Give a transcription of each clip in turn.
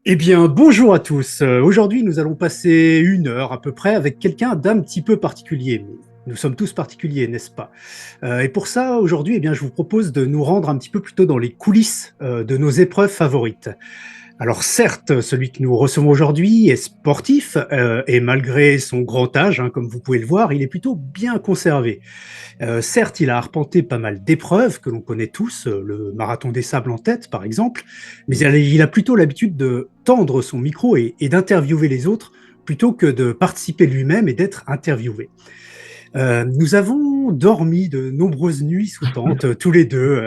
Eh bien, bonjour à tous. Aujourd'hui, nous allons passer une heure à peu près avec quelqu'un d'un petit peu particulier. Nous sommes tous particuliers, n'est-ce pas? Et pour ça, aujourd'hui, eh bien, je vous propose de nous rendre un petit peu plutôt dans les coulisses de nos épreuves favorites. Alors certes, celui que nous recevons aujourd'hui est sportif et malgré son grand âge, hein, comme vous pouvez le voir, il est plutôt bien conservé. Certes, il a arpenté pas mal d'épreuves que l'on connaît tous, le marathon des sables en tête par exemple, mais Mm. il a plutôt l'habitude de tendre son micro et d'interviewer les autres plutôt que de participer lui-même et d'être interviewé. Nous avons dormi de nombreuses nuits sous tente, tous les deux,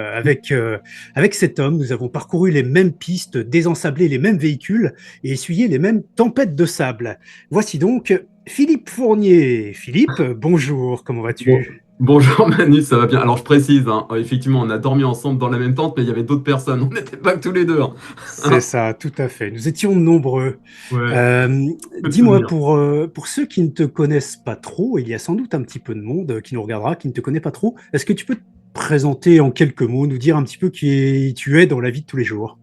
avec cet homme. Nous avons parcouru les mêmes pistes, désensablé les mêmes véhicules et essuyé les mêmes tempêtes de sable. Voici donc Philippe Fournier. Philippe, bonjour, comment Bon, vas-tu? bonjour Manu, ça va bien. Alors je précise, hein, effectivement, on a dormi ensemble dans la même tente, mais il y avait d'autres personnes. On n'était pas que tous les deux, hein. C'est ça, tout à fait. Nous étions nombreux. Ouais, Euh, peu de Dis-moi, souvenirs. pour ceux qui ne te connaissent pas trop, il y a sans doute un petit peu de monde qui nous regardera, qui ne te connaît pas trop. Est-ce que tu peux te présenter en quelques mots, nous dire un petit peu qui tu es dans la vie de tous les jours?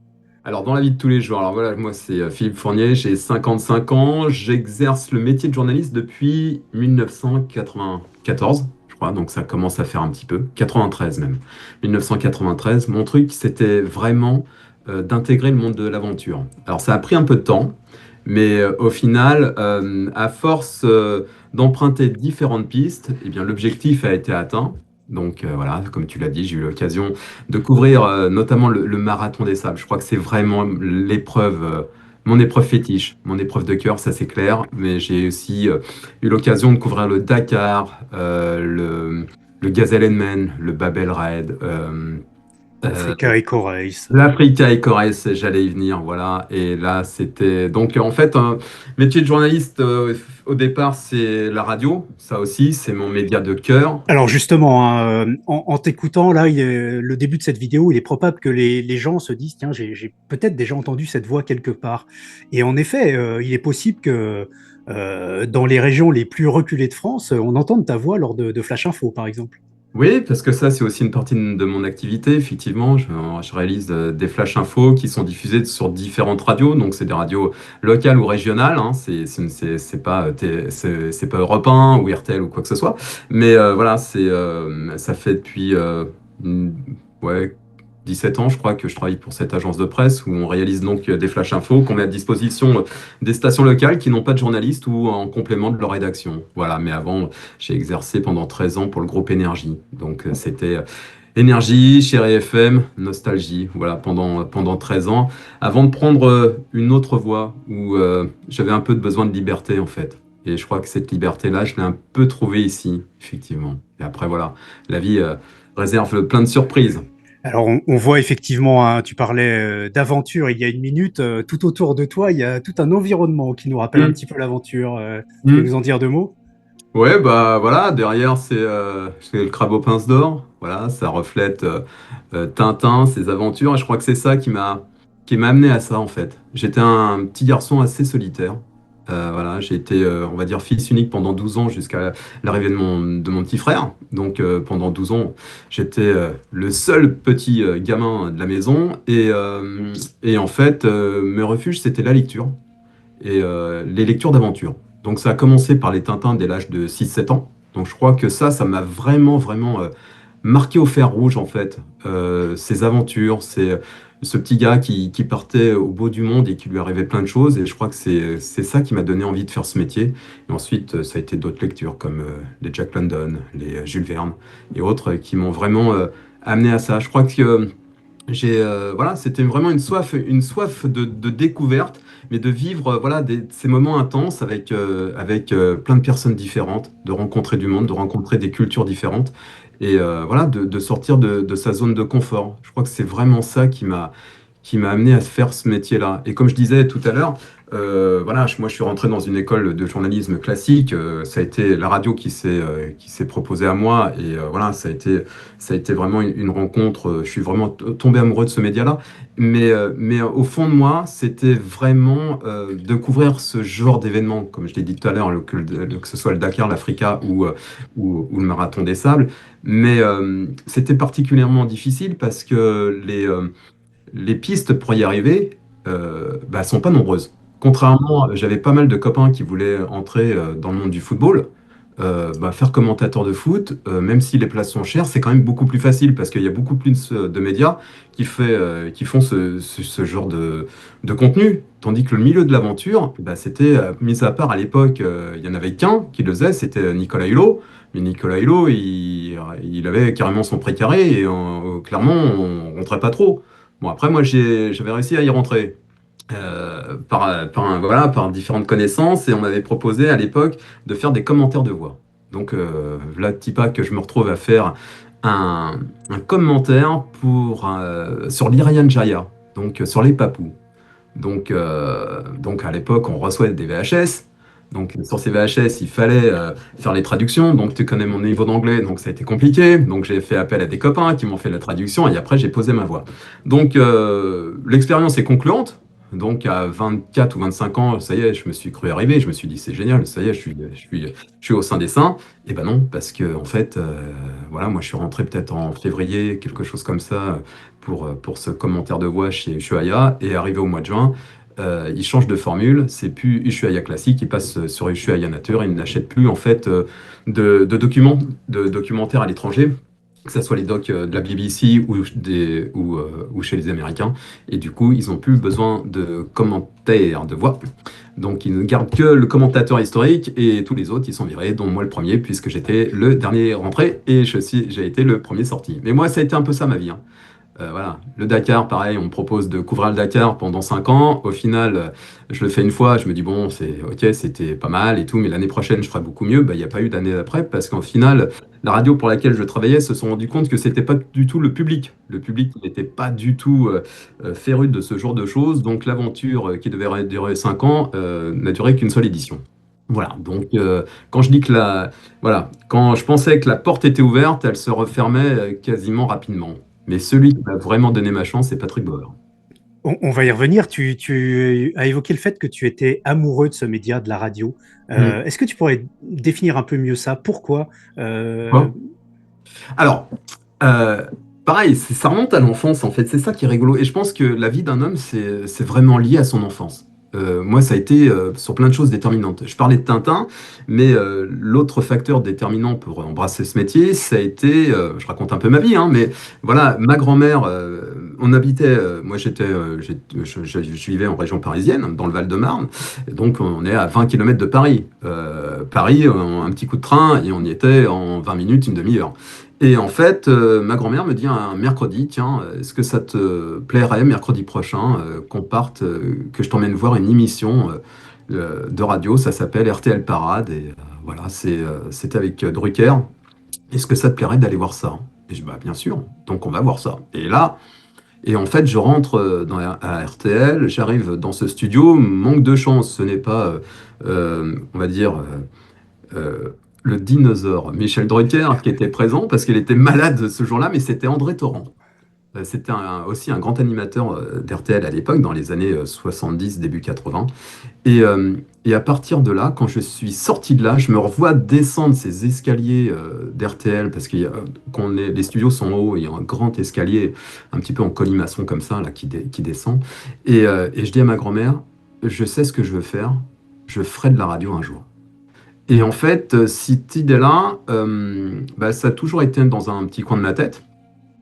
Alors dans la vie de tous les jours, alors voilà, moi c'est Philippe Fournier, j'ai 55 ans, j'exerce le métier de journaliste depuis 1994, je crois, donc ça commence à faire un petit peu, 93 même. 1993, mon truc c'était vraiment d'intégrer le monde de l'aventure. Alors ça a pris un peu de temps, mais au final, à force d'emprunter différentes pistes, eh bien l'objectif a été atteint. Donc voilà, comme tu l'as dit, j'ai eu l'occasion de couvrir notamment le marathon des sables. Je crois que c'est vraiment l'épreuve, mon épreuve fétiche, mon épreuve de cœur, ça c'est clair. Mais j'ai aussi eu l'occasion de couvrir le Dakar, le Gazelle-Man, le Babel Raid, Africa Eco Race. l'Africa et Corrèze, j'allais y venir, voilà. Et là, c'était donc en fait un métier de journaliste. Au départ, c'est la radio, ça aussi, c'est mon média de cœur. Alors justement, hein, en t'écoutant, là, le début de cette vidéo, il est probable que les gens se disent, tiens, j'ai peut-être déjà entendu cette voix quelque part. Et en effet, il est possible que dans les régions les plus reculées de France, on entende ta voix lors de Flash Info, par exemple. Oui, parce que ça, c'est aussi une partie de mon activité. Effectivement, je réalise des flash infos qui sont diffusés sur différentes radios. Donc, c'est des radios locales ou régionales, hein. C'est pas, c'est pas Europe 1 ou RTL ou quoi que ce soit. Mais voilà, ça fait depuis ouais, 17 ans, je crois, que je travaille pour cette agence de presse où on réalise donc des flash infos qu'on met à disposition des stations locales qui n'ont pas de journalistes ou en complément de leur rédaction. Voilà, mais avant, j'ai exercé pendant 13 ans pour le groupe Énergie. Donc c'était Énergie, Chérie FM, Nostalgie. Voilà, pendant 13 ans. Avant de prendre une autre voie où j'avais un peu de besoin de liberté en fait. Et je crois que cette liberté-là, je l'ai un peu trouvée ici, effectivement. Et après, voilà, la vie réserve plein de surprises. Alors, on voit effectivement, hein, tu parlais d'aventure il y a une minute, tout autour de toi, il y a tout un environnement qui nous rappelle un Hum, petit peu l'aventure. Tu peux hum. nous en dire deux mots? Ouais, bah voilà, derrière c'est le crabe aux pinces d'or. Voilà, ça reflète Tintin, ses aventures. Et je crois que c'est ça qui m'a amené à ça en fait. J'étais un petit garçon assez solitaire. Voilà, j'ai été, on va dire, fils unique pendant 12 ans jusqu'à l'arrivée de mon petit frère. Donc pendant 12 ans, j'étais le seul petit gamin de la maison. Et en fait, mes refuges, c'était la lecture et les lectures d'aventure. Donc ça a commencé par les Tintins dès l'âge de 6 7 ans. Donc je crois que ça m'a vraiment, vraiment marqué au fer rouge en fait. Ces aventures, ce petit gars qui partait au bout du monde et qui lui arrivait plein de choses. Et je crois que c'est ça qui m'a donné envie de faire ce métier. Et ensuite, ça a été d'autres lectures comme les Jack London, les Jules Verne et autres qui m'ont vraiment amené à ça. Je crois que voilà, c'était vraiment une soif de découverte, mais de vivre voilà, ces moments intenses avec plein de personnes différentes, de rencontrer du monde, de rencontrer des cultures différentes, et voilà, de sortir de sa zone de confort. Je crois que c'est vraiment ça qui m'a amené à faire ce métier-là. Et comme je disais tout à l'heure, voilà, moi je suis rentré dans une école de journalisme classique. Ça a été la radio qui s'est proposée à moi. Et voilà, ça a été vraiment une rencontre. Je suis vraiment tombé amoureux de ce média-là. Mais au fond de moi, c'était vraiment de couvrir ce genre d'événement, comme je l'ai dit tout à l'heure, que ce soit le Dakar, l'Africa ou le Marathon des Sables. Mais c'était particulièrement difficile parce que les pistes pour y arriver, bah, sont pas nombreuses. Contrairement, j'avais pas mal de copains qui voulaient entrer dans le monde du football. Bah, faire commentateur de foot, même si les places sont chères, c'est quand même beaucoup plus facile parce qu'il y a beaucoup plus de médias qui font ce genre de contenu. Tandis que le milieu de l'aventure, bah, c'était, mis à part à l'époque, il y en avait qu'un qui le faisait, c'était Nicolas Hulot. Mais Nicolas Hulot, il avait carrément son précaré et clairement, on rentrait pas trop. Bon, après, moi, j'avais réussi à y rentrer voilà, par différentes connaissances et on m'avait proposé à l'époque de faire des commentaires de voix. Donc, là, petit pas que je me retrouve à faire un commentaire sur l'Irian Jaya, donc sur les Papous. Donc à l'époque, on reçoit des VHS. Donc sur ces VHS, il fallait faire les traductions. Donc tu connais mon niveau d'anglais, donc ça a été compliqué. Donc j'ai fait appel à des copains qui m'ont fait la traduction et après j'ai posé ma voix. Donc l'expérience est concluante. Donc à 24 ou 25 ans, ça y est, je me suis cru arrivé. Je me suis dit c'est génial, ça y est, je suis au sein des saints. Et ben non, parce que en fait, voilà, moi je suis rentré peut-être en février, quelque chose comme ça, pour ce commentaire de voix chez Ushuaïa. Et arrivé au mois de juin, il change de formule. C'est plus Ushuaïa classique, il passe sur Ushuaïa Nature. Il n'achète plus en fait de documentaires à l'étranger, que ce soit les docs de la BBC ou chez les Américains. Et du coup, ils n'ont plus besoin de commentaires de voix. Donc, ils ne gardent que le commentateur historique et tous les autres, ils sont virés, dont moi le premier, puisque j'étais le dernier rentré et j'ai été le premier sorti. Mais moi, ça a été un peu ça ma vie, hein. Voilà. Le Dakar, pareil, on me propose de couvrir le Dakar pendant 5 ans. Au final, je le fais une fois, je me dis, bon, c'est ok, c'était pas mal et tout, mais l'année prochaine, je ferai beaucoup mieux. Bah, il n'y a pas eu d'année d'après parce qu'en final, la radio pour laquelle je travaillais se sont rendu compte que c'était pas du tout le public. Le public n'était pas du tout féru de ce genre de choses. Donc, l'aventure qui devait durer 5 ans n'a duré qu'une seule édition. Voilà, donc quand je dis que voilà, quand je pensais que la porte était ouverte, elle se refermait quasiment rapidement. Mais celui qui m'a vraiment donné ma chance, c'est Patrick Bauer. On va y revenir. Tu as évoqué le fait que tu étais amoureux de ce média, de la radio. Hmm. Est-ce que tu pourrais définir un peu mieux ça? Pourquoi? Euh, Quoi. Alors, euh, pareil, ça remonte à l'enfance en fait, c'est ça qui est rigolo. Et je pense que la vie d'un homme, c'est vraiment lié à son enfance. Moi, ça a été sur plein de choses déterminantes. Je parlais de Tintin, mais l'autre facteur déterminant pour embrasser ce métier, ça a été, je raconte un peu ma vie, hein, mais voilà, ma grand-mère, on habitait, moi je vivais en région parisienne, dans le Val-de-Marne, et donc on est à 20 km de Paris. Paris, un petit coup de train, et on y était en 20 minutes, une demi-heure. Et en fait, ma grand-mère me dit un mercredi, tiens, est-ce que ça te plairait mercredi prochain qu'on parte, que je t'emmène voir une émission de radio, ça s'appelle RTL Parade, et voilà, c'était avec Drucker. Est-ce que ça te plairait d'aller voir ça? Et je dis, bah, bien sûr, donc on va voir ça. Et là, et en fait, je rentre à RTL, j'arrive dans ce studio, manque de chance, ce n'est pas, on va dire, le dinosaure Michel Drucker qui était présent parce qu'elle était malade ce jour-là, mais c'était André Torrent. C'était aussi un grand animateur d'RTL à l'époque, dans les années 70, début 80. Et à partir de là, quand je suis sorti de là, je me revois descendre ces escaliers d'RTL, parce que les studios sont hauts, il y a un grand escalier, un petit peu en colimaçon comme ça, là, qui descend. Et je dis à ma grand-mère, je sais ce que je veux faire, je ferai de la radio un jour. Et en fait, cette idée-là, bah, ça a toujours été dans un petit coin de ma tête.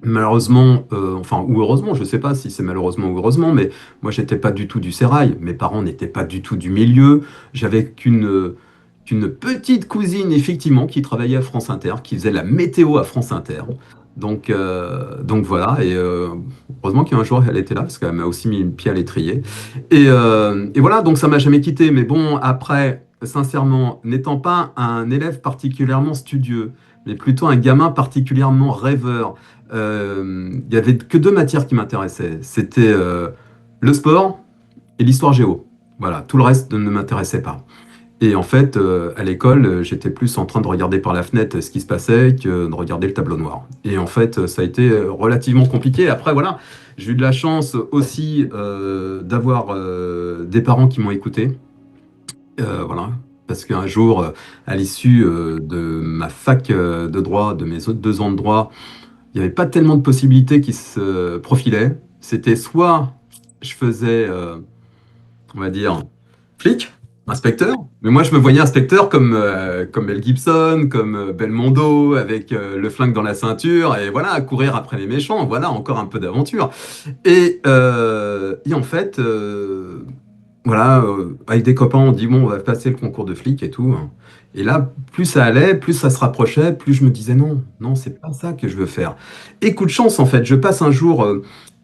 Malheureusement, enfin, ou heureusement, je ne sais pas si c'est malheureusement ou heureusement, mais moi, j'étais pas du tout du sérail. Mes parents n'étaient pas du tout du milieu. J'avais qu'une petite cousine, effectivement, qui travaillait à France Inter, qui faisait la météo à France Inter. Donc voilà, et heureusement qu'un jour elle était là, parce qu'elle m'a aussi mis le pied à l'étrier. Et voilà, donc ça m'a jamais quitté. Mais bon, après, sincèrement, n'étant pas un élève particulièrement studieux, mais plutôt un gamin particulièrement rêveur, il y avait que deux matières qui m'intéressaient. C'était le sport et l'histoire géo. Voilà, tout le reste ne m'intéressait pas. Et en fait, à l'école, j'étais plus en train de regarder par la fenêtre ce qui se passait que de regarder le tableau noir. Et en fait, ça a été relativement compliqué. Après, voilà, j'ai eu de la chance aussi d'avoir des parents qui m'ont écouté. Voilà. Parce qu'un jour, à l'issue de ma fac de droit, de mes autres 2 ans de droit, il n'y avait pas tellement de possibilités qui se profilaient. C'était soit je faisais, on va dire, flic, inspecteur. Mais moi, je me voyais inspecteur comme Mel Gibson, comme Belmondo, avec le flingue dans la ceinture, et voilà, à courir après les méchants. Voilà, encore un peu d'aventure. Et en fait, voilà, avec des copains, on dit, bon, on va passer le concours de flic et tout, hein. Et là, plus ça allait, plus ça se rapprochait, plus je me disais, non, non, c'est pas ça que je veux faire. Et coup de chance, en fait, je passe un jour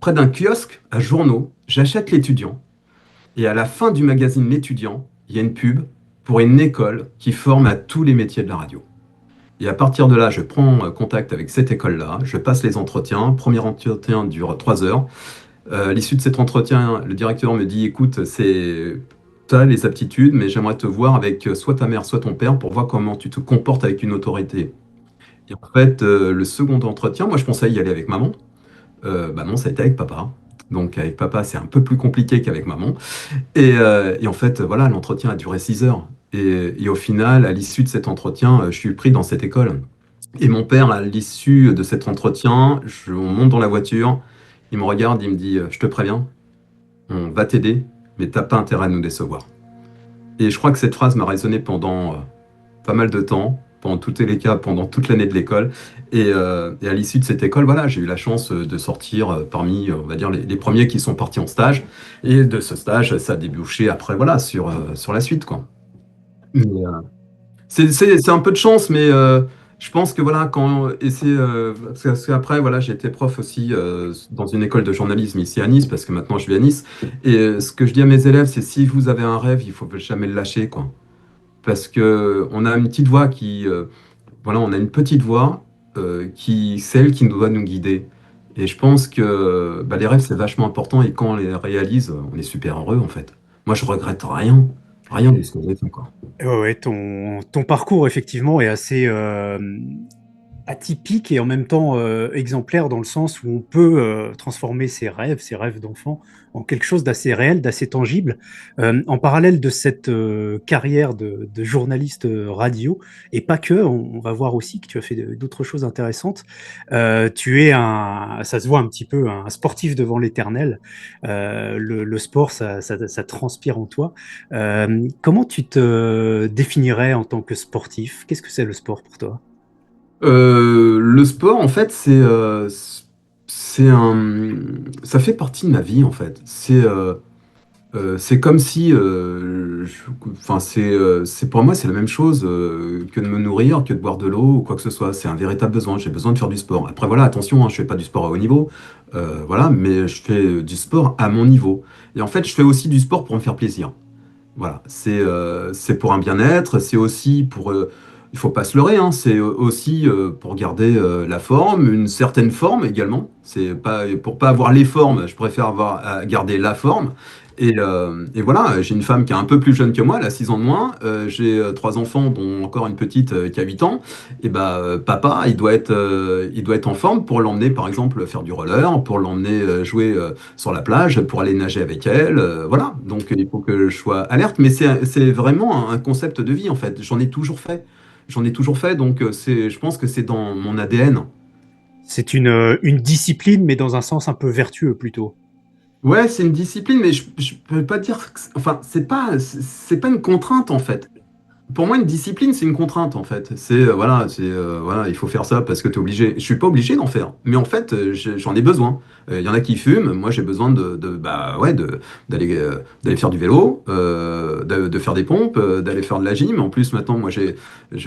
près d'un kiosque à journaux, j'achète l'étudiant, et à la fin du magazine L'étudiant, il y a une pub pour une école qui forme à tous les métiers de la radio. Et à partir de là, je prends contact avec cette école-là, je passe les entretiens. Premier entretien dure 3 heures. À l'issue de cet entretien, le directeur me dit, écoute, c'est tu les aptitudes, mais j'aimerais te voir avec soit ta mère, soit ton père pour voir comment tu te comportes avec une autorité. Et en fait, le second entretien, moi je pensais y aller avec maman. Bah non, ça a été avec papa. Donc avec papa, c'est un peu plus compliqué qu'avec maman. Et en fait, voilà, l'entretien a duré 6 heures. Et au final, à l'issue de cet entretien, je suis pris dans cette école. Et mon père, à l'issue de cet entretien, on monte dans la voiture, il me regarde, il me dit, je te préviens, on va t'aider, mais t'as pas intérêt à nous décevoir. Et je crois que cette phrase m'a résonné pendant pas mal de temps, pendant tous les cas, pendant toute l'année de l'école. Et à l'issue de cette école, voilà, j'ai eu la chance de sortir parmi, on va dire, les premiers qui sont partis en stage. Et de ce stage, ça a débouché après, voilà, sur la suite, quoi. Mais, c'est un peu de chance, mais je pense que voilà, parce qu'après, voilà, j'ai été prof aussi dans une école de journalisme ici à Nice, parce que maintenant je vis à Nice. Et ce que je dis à mes élèves, c'est si vous avez un rêve, il faut jamais le lâcher, quoi. Parce que on a une petite voix voilà, on a une petite voix celle qui doit nous guider. Et je pense que bah, les rêves, c'est vachement important, et quand on les réalise, on est super heureux, en fait. Moi, je regrette rien de ce que j'ai fait, quoi. Ouais, ouais, ton parcours, effectivement, est assez atypique et en même temps exemplaire dans le sens où on peut transformer ses rêves d'enfant, en quelque chose d'assez réel, d'assez tangible. En parallèle de cette carrière de journaliste radio, et pas que, on va voir aussi que tu as fait d'autres choses intéressantes. Tu es ça se voit un petit peu, un sportif devant l'éternel. Le sport, ça transpire en toi. Comment tu te définirais en tant que sportif? Qu'est-ce que c'est le sport pour toi? Le sport, en fait, ça fait partie de ma vie, en fait. C'est comme si, enfin, c'est pour moi, c'est la même chose que de me nourrir, que de boire de l'eau ou quoi que ce soit. C'est un véritable besoin. J'ai besoin de faire du sport. Après, voilà, attention, hein, je fais pas du sport à haut niveau, voilà, mais je fais du sport à mon niveau. Et en fait, je fais aussi du sport pour me faire plaisir. Voilà, c'est pour un bien-être, c'est aussi pour, il faut pas se leurrer, hein, c'est aussi pour garder la forme, une certaine forme également. C'est pas pour pas avoir les formes, je préfère garder la forme. Et voilà, j'ai une femme qui est un peu plus jeune que moi, elle a 6 ans de moins. J'ai 3 enfants, dont encore une petite qui a 8 ans. Et bah papa, il doit être en forme pour l'emmener par exemple faire du roller, pour l'emmener jouer sur la plage pour aller nager avec elle. Voilà, donc il faut que je sois alerte, mais c'est vraiment un concept de vie en fait. J'en ai toujours fait. J'en ai toujours fait, donc je pense que c'est dans mon ADN. C'est une discipline, mais dans un sens un peu vertueux plutôt. Ouais, c'est une discipline, mais je peux pas dire, enfin, c'est pas une contrainte en fait. Pour moi, une discipline, c'est une contrainte en fait. Voilà, il faut faire ça parce que tu es obligé. Je suis pas obligé d'en faire, mais en fait, j'en ai besoin. Il y en a qui fument, moi j'ai besoin bah ouais, d'aller faire du vélo, de faire des pompes, d'aller faire de la gym. En plus, maintenant, moi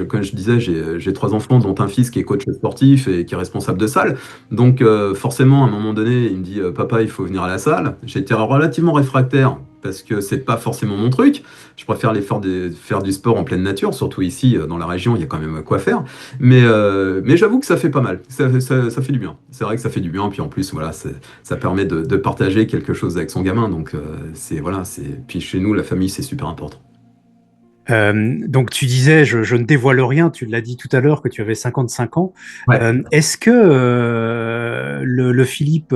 comme je disais, j'ai 3 enfants, dont un fils qui est coach sportif et qui est responsable de salle. Donc forcément, à un moment donné, il me dit, papa, il faut venir à la salle. J'ai été relativement réfractaire parce que c'est pas forcément mon truc. Je préfère faire du sport en pleine nature, surtout ici, dans la région, il y a quand même quoi faire. Mais j'avoue que ça fait pas mal, ça fait du bien. C'est vrai que ça fait du bien, puis en plus, voilà, ça permet de partager quelque chose avec son gamin. Donc, voilà, puis chez nous, la famille, c'est super important. Donc tu disais, je ne dévoile rien, tu l'as dit tout à l'heure que tu avais 55 ans. Ouais. Est-ce que le Philippe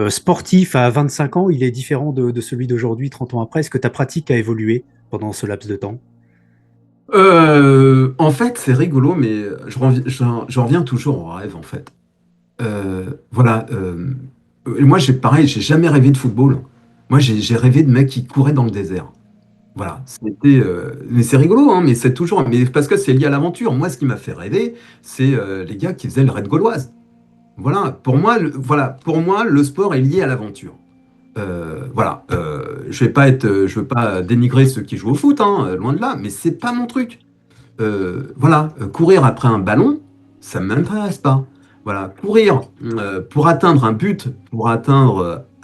sportif à 25 ans, il est différent de celui d'aujourd'hui, 30 ans après? Est-ce que ta pratique a évolué pendant ce laps de temps? En fait, c'est rigolo, mais je reviens toujours au rêve, en fait. Voilà. Moi, pareil, j'ai jamais rêvé de football. Moi, j'ai rêvé de mecs qui couraient dans le désert. Voilà, mais c'est rigolo, hein, mais c'est toujours, mais parce que c'est lié à l'aventure. Moi, ce qui m'a fait rêver, c'est les gars qui faisaient le raid gauloise. Voilà, pour moi, le sport est lié à l'aventure. Voilà, je veux pas dénigrer ceux qui jouent au foot, hein, loin de là, mais c'est pas mon truc. Voilà, courir après un ballon, ça ne m'intéresse pas. Voilà, courir pour atteindre un but, pour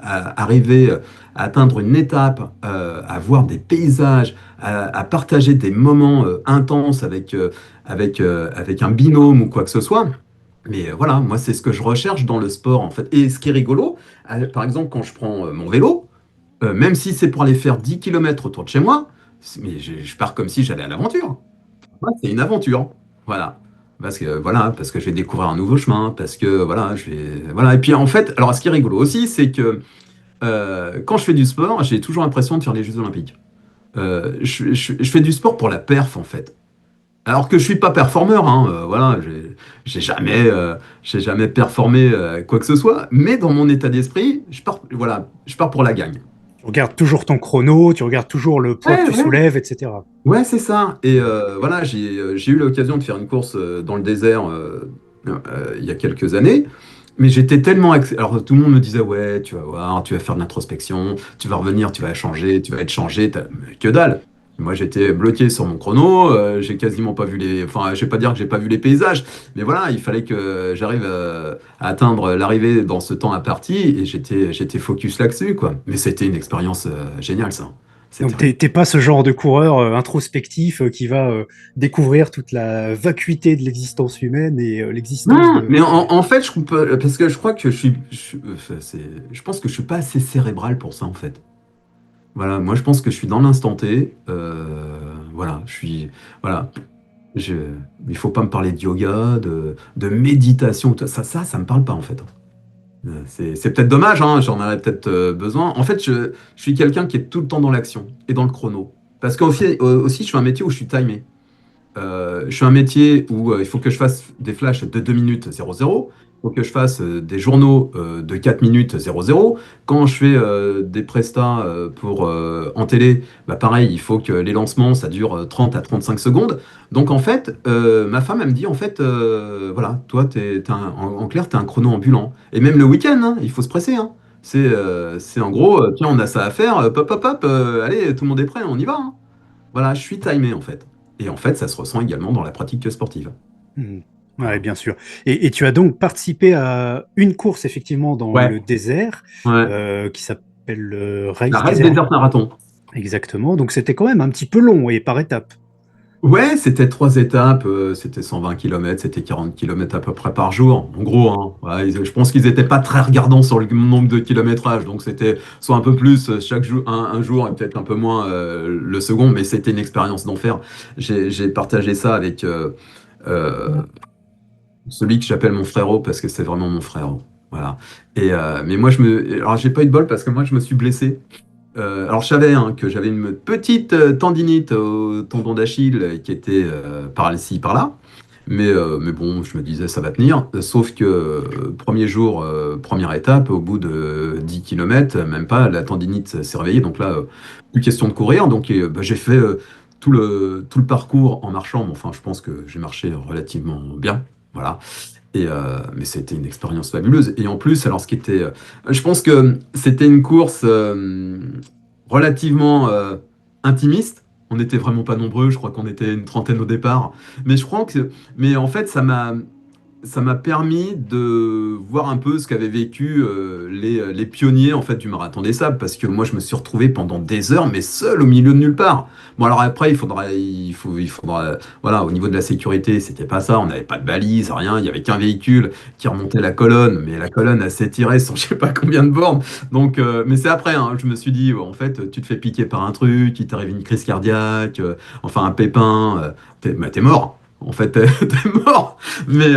arriver à atteindre une étape, à voir des paysages, à partager des moments intenses avec un binôme ou quoi que ce soit. Mais voilà, moi, c'est ce que je recherche dans le sport, en fait. Et ce qui est rigolo, par exemple, quand je prends mon vélo, même si c'est pour aller faire 10 kilomètres autour de chez moi, mais je pars comme si j'allais à l'aventure. Ouais, c'est une aventure. Voilà. Parce que je vais découvrir un nouveau chemin, parce que voilà, voilà. Et puis en fait, alors ce qui est rigolo aussi, c'est que quand je fais du sport, j'ai toujours l'impression de faire les Jeux Olympiques. Je fais du sport pour la perf, en fait. Alors que je suis pas performeur, hein, voilà, j'ai jamais performé quoi que ce soit, mais dans mon état d'esprit, voilà, je pars pour la gagne. Tu regardes toujours ton chrono, tu regardes toujours le poids que Ouais, tu ouais. soulèves, etc. Ouais, c'est ça. Et voilà, j'ai eu l'occasion de faire une course dans le désert il y a quelques années. Mais j'étais tellement. Alors tout le monde me disait, ouais, tu vas voir, tu vas faire de l'introspection, tu vas revenir, tu vas changer, tu vas être changé. Mais que dalle! Moi, j'étais bloqué sur mon chrono, j'ai quasiment pas vu les. Enfin, je vais pas dire que j'ai pas vu les paysages, mais voilà, il fallait que j'arrive à atteindre l'arrivée dans ce temps imparti et j'étais focus là-dessus, quoi. Mais c'était une expérience géniale, ça. Donc, C'était t'es pas ce genre de coureur introspectif qui va découvrir toute la vacuité de l'existence humaine et l'existence Non, de... mais en fait, parce que je crois que je pense que je suis pas assez cérébral pour ça, en fait. Voilà, moi, je pense que je suis dans l'instant T. Voilà, voilà, je, il faut pas me parler de yoga, de méditation, tout ça me parle pas, en fait. C'est peut-être dommage, hein, j'en aurais peut-être besoin. En fait, je suis quelqu'un qui est tout le temps dans l'action et dans le chrono. Parce qu'aussi, je fais un métier où je suis timé. Je suis un métier où il faut que je fasse des flashs de 2 minutes 00. Il faut que je fasse des journaux de 4 minutes 00. Quand je fais des prestats en télé, bah pareil, il faut que les lancements, ça dure 30 à 35 secondes. Donc en fait, ma femme, elle me dit, en fait, voilà, toi, en clair, tu es un chrono ambulant. Et même le week-end, hein, il faut se presser. Hein. C'est en gros, tiens, on a ça à faire, hop, hop, hop, allez, tout le monde est prêt, on y va. Hein. Voilà, je suis timé en fait. Et en fait, ça se ressent également dans la pratique sportive. Hmm. Ouais, Voilà. bien sûr. Et tu as donc participé à une course, effectivement, dans Ouais, le désert, ouais. qui s'appelle le Race La Raid Desert. Desert Marathon. Exactement. Donc, c'était quand même un petit peu long et par étapes. Ouais, c'était 3 étapes, c'était 120 kilomètres, c'était 40 kilomètres à peu près par jour, en gros. Hein. Ouais, je pense qu'ils n'étaient pas très regardants sur le nombre de kilométrage, donc c'était soit un peu plus chaque jour, un jour et peut-être un peu moins le second, mais c'était une expérience d'enfer. J'ai partagé ça avec euh, celui que j'appelle mon frérot parce que c'est vraiment mon frère. Voilà. Mais moi, alors j'ai pas eu de bol parce que moi, je me suis blessé. Alors je savais hein, que j'avais une petite tendinite au tendon d'Achille qui était par ici, par là. Mais bon, je me disais ça va tenir. Sauf que premier jour, première étape, au bout de 10 kilomètres, même pas, la tendinite s'est réveillée. Donc là, plus question de courir. Donc bah, j'ai fait tout le parcours en marchant. Mais enfin, je pense que j'ai marché relativement bien. Voilà. Mais c'était une expérience fabuleuse. Et en plus, alors ce qui était, je pense que c'était une course relativement intimiste. On n'était vraiment pas nombreux. Je crois qu'on était une trentaine au départ. Mais je crois que, mais en fait, ça m'a permis de voir un peu ce qu'avaient vécu les pionniers en fait du marathon des sables parce que moi je me suis retrouvé pendant des heures mais seul au milieu de nulle part. Bon alors après il faudra voilà au niveau de la sécurité c'était pas ça, on n'avait pas de balise rien, il y avait qu'un véhicule qui remontait la colonne mais la colonne elle s'étirait sur je sais pas combien de bornes. Donc mais c'est après hein, je me suis dit en fait tu te fais piquer par un truc, il t'arrive une crise cardiaque, enfin un pépin, t'es mort. En fait, t'es mort. Mais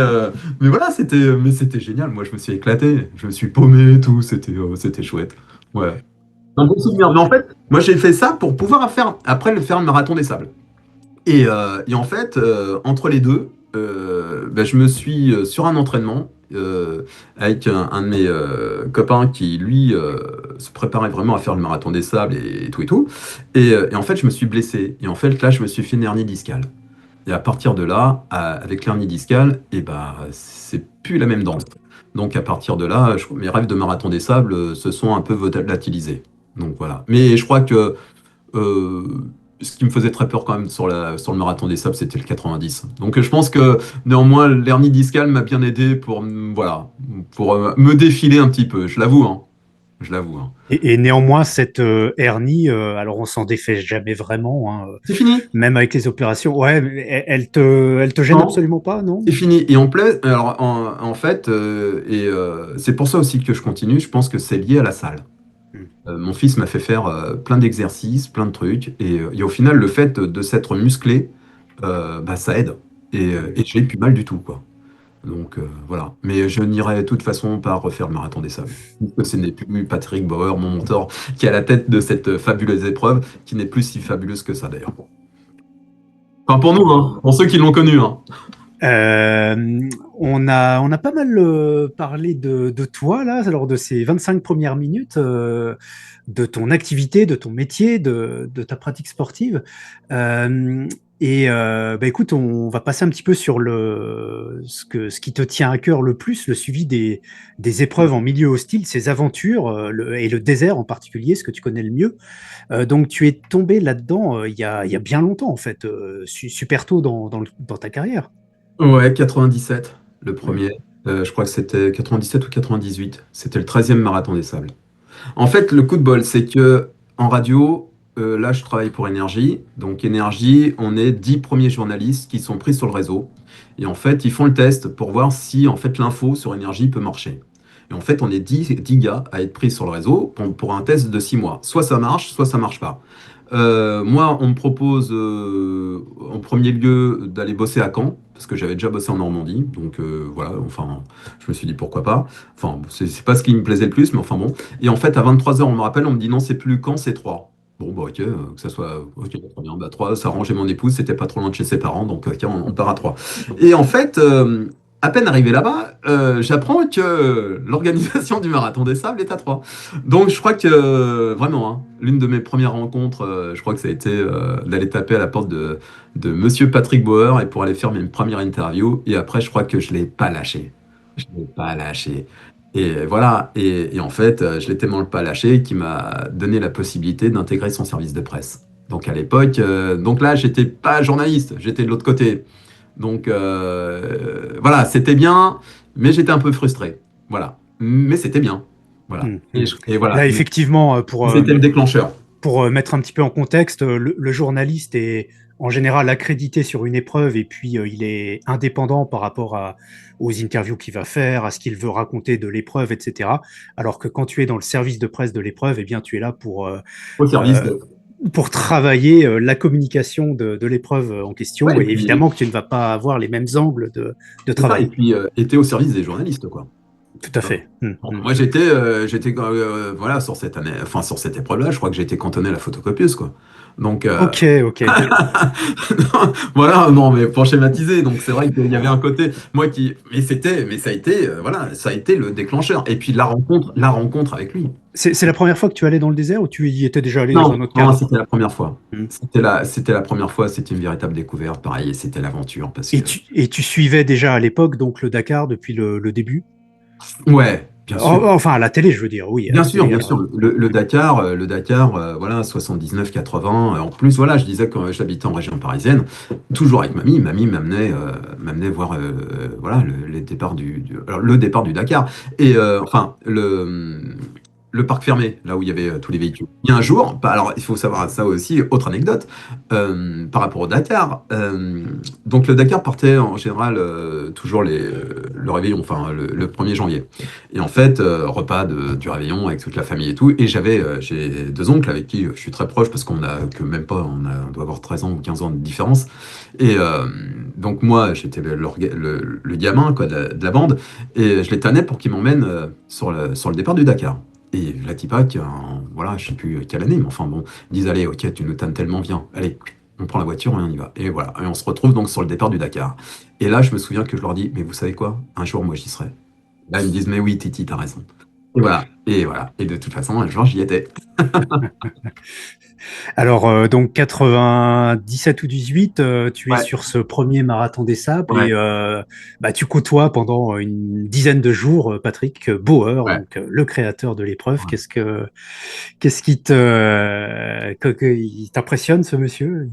voilà, c'était génial. Moi, je me suis éclaté. Je me suis paumé et tout. C'était chouette. Ouais. Un bon souvenir. Mais en fait, moi, j'ai fait ça pour pouvoir après faire le marathon des sables. Et en fait, entre les deux, ben, je me suis sur un entraînement. avec un de mes copains qui, lui, se préparait vraiment à faire le marathon des sables et tout et tout. Et en fait, je me suis blessé. Et en fait, là, je me suis fait une hernie discale. Et à partir de là, avec l'hernie discale, et bah, c'est plus la même danse. Donc à partir de là, mes rêves de marathon des sables se sont un peu volatilisés. Donc voilà. Mais je crois que euh, ce qui me faisait très peur quand même sur le marathon des sables, c'était le 90. Donc je pense que néanmoins, l'hernie discale m'a bien aidé pour, voilà, pour me défiler un petit peu. Je l'avoue, hein. Je l'avoue, hein. Et néanmoins, cette hernie, alors on s'en défait jamais vraiment, hein, C'est fini? même avec les opérations. Ouais, mais elle te gêne Non? absolument pas, non? C'est fini. Et en plein, alors en fait, c'est pour ça aussi que je continue. Je pense que c'est lié à la salle. Hmm. Mon fils m'a fait faire plein d'exercices, plein de trucs, et au final, le fait de s'être musclé, bah, ça aide. Et j'ai plus mal du tout, quoi. Donc voilà. Mais je n'irai de toute façon pas refaire le marathon des sables. Puisque ce n'est plus Patrick Bauer, mon mentor, qui est à la tête de cette fabuleuse épreuve, qui n'est plus si fabuleuse que ça d'ailleurs. Enfin pour nous, hein, pour ceux qui l'ont connu, hein. On a pas mal parlé de toi, là, lors de ces 25 premières minutes, de ton activité, de ton métier, de ta pratique sportive. Bah, écoute, on va passer un petit peu sur ce qui te tient à cœur le plus, le suivi des épreuves en milieu hostile, ces aventures, et le désert en particulier, ce que tu connais le mieux. Donc, tu es tombé là-dedans il y a bien longtemps, en fait, super tôt dans ta carrière. Ouais, 97, le Hmm. premier. Je crois que c'était 97 ou 98. C'était le 13e marathon des sables. En fait, le coup de bol, c'est que en radio, là, je travaille pour Énergie. Donc, Énergie, on est 10 premiers journalistes qui sont pris sur le réseau. Et en fait, ils font le test pour voir si en fait l'info sur Énergie peut marcher. Et en fait, on est 10 gars à être pris sur le réseau pour un test de 6 mois. Soit ça marche pas. Moi, on me propose en premier lieu d'aller bosser à Caen, parce que j'avais déjà bossé en Normandie. Donc voilà, enfin, je me suis dit pourquoi pas. Enfin, c'est pas ce qui me plaisait le plus, mais enfin bon. Et en fait, à 23 h, on me rappelle, on me dit non, c'est plus Caen, c'est Troyes. Bon, bah ok, que ça soit. Ok, très bien. Bah, Troyes, ça arrangeait mon épouse, c'était pas trop loin de chez ses parents, donc ok, on part à Troyes. Et en fait, à peine arrivé là-bas, j'apprends que l'organisation du Marathon des Sables est à Troyes. Donc je crois que vraiment, hein, l'une de mes premières rencontres, je crois que ça a été d'aller taper à la porte de Monsieur Patrick Bauer et pour aller faire mes premières interviews. Et après, je crois que je l'ai pas lâché. Je l'ai pas lâché. Et voilà. Et en fait, je l'ai tellement pas lâché qu'il m'a donné la possibilité d'intégrer son service de presse. Donc à l'époque, donc là, j'étais pas journaliste, j'étais de l'autre côté. Donc voilà, c'était bien, mais j'étais un peu frustré. Voilà. Mais c'était bien. Voilà. Hmm, Et, hmm. et voilà. Là, effectivement, C'était le déclencheur. pour mettre un petit peu en contexte, le journaliste est en général accrédité sur une épreuve et puis il est indépendant par rapport aux interviews qu'il va faire, à ce qu'il veut raconter de l'épreuve, etc. Alors que quand tu es dans le service de presse de l'épreuve, eh bien, tu es là Au service euh, de. pour travailler la communication de l'épreuve en Ouais, question. et Et puis évidemment que tu ne vas pas avoir les mêmes angles de c'est ça. Et travail. puis était au service des journalistes, quoi. Tout à Hein. fait. Hmm, Bon, hmm. moi, j'étais, voilà, sur cette année, enfin sur cette épreuve-là, je crois que j'étais cantonné à la photocopieuse, quoi. Donc Ok, ok. non, voilà, non, mais pour schématiser, donc c'est vrai qu'il y avait un côté, moi qui, mais ça a été, voilà, ça a été le déclencheur. Et puis la rencontre avec lui. C'est la première fois que tu allais dans le désert ou tu y étais déjà allé dans un Non, autre non, cadre? c'était la première fois. Hmm. C'était la première fois, c'était une véritable découverte, pareil, et c'était l'aventure, parce que, Et tu suivais déjà à l'époque donc le Dakar depuis le début? ouais, bien sûr. Enfin, à la télé, je veux dire, oui, à la télé, Bien alors. sûr. Le Dakar, voilà, 79, 80. En plus, voilà, je disais que j'habitais en région parisienne, toujours avec mamie. Mamie m'amenait voir, voilà, les départs alors, le départ du Dakar et enfin le parc fermé, là où il y avait tous les véhicules. Il y a un jour, bah, alors il faut savoir ça aussi, autre anecdote, par rapport au Dakar. Donc le Dakar partait en général toujours le réveillon, enfin le 1er janvier. Et en fait, repas du réveillon avec toute la famille et tout. Et j'ai deux oncles avec qui je suis très proche parce qu'on a que même pas, on doit avoir 13 ans ou 15 ans de différence. Et donc moi, j'étais le gamin quoi, de la bande et je les tannais pour qu'ils m'emmènent sur le départ du Dakar. Et Latipak, voilà, je sais plus quelle année, mais enfin bon, ils disent allez, ok, tu nous tannes tellement, viens, allez, on prend la voiture et on y va. Et voilà, et on se retrouve donc sur le départ du Dakar. Et là, je me souviens que je leur dis, mais vous savez quoi, un jour, moi, j'y serai. Là, ils me disent, mais oui, Titi, t'as raison. Et voilà. Et voilà. Et de toute façon, un jour, j'y étais. Alors, donc 97 ou 18, tu es Ouais, sur ce premier marathon des sables et ouais, bah, tu côtoies pendant une dizaine de jours Patrick Bauer, ouais. donc le créateur de l'épreuve. Ouais. Qu'est-ce qui il t'impressionne, ce monsieur?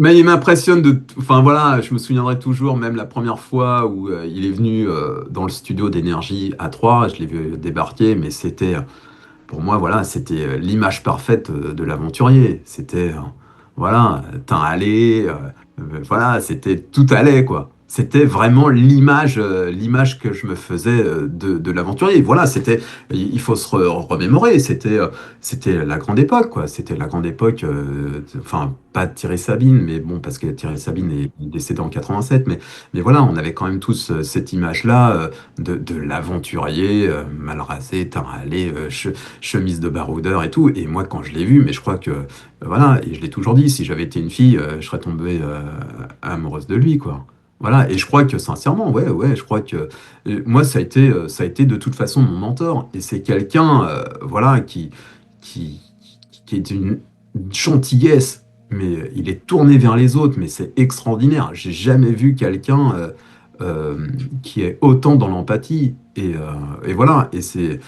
Mais il m'impressionne Enfin voilà, je me souviendrai toujours, même la première fois où il est venu dans le studio d'énergie à 3, je l'ai vu débarquer, mais c'était, pour moi, voilà, c'était l'image parfaite de l'aventurier. C'était, voilà, teint allé, voilà, c'était tout allait, quoi. C'était vraiment l'image que je me faisais de l'aventurier. Voilà, c'était, il faut se remémorer, c'était la grande époque, quoi. C'était la grande époque, enfin, pas de Thierry Sabine, mais bon, parce que Thierry Sabine est décédé en 87, mais voilà, on avait quand même tous cette image-là de l'aventurier, mal rasé, teint allé, chemise de baroudeur et tout. Et moi, quand je l'ai vu, mais je crois que, voilà, et je l'ai toujours dit, si j'avais été une fille, je serais tombée amoureuse de lui, quoi. Voilà, et je crois que sincèrement, ouais, ouais, je crois que moi, ça a été de toute façon mon mentor. Et c'est quelqu'un, voilà, qui, qui est une gentillesse, mais il est tourné vers les autres, mais c'est extraordinaire. J'ai jamais vu quelqu'un qui est autant dans l'empathie. Et voilà, c'est,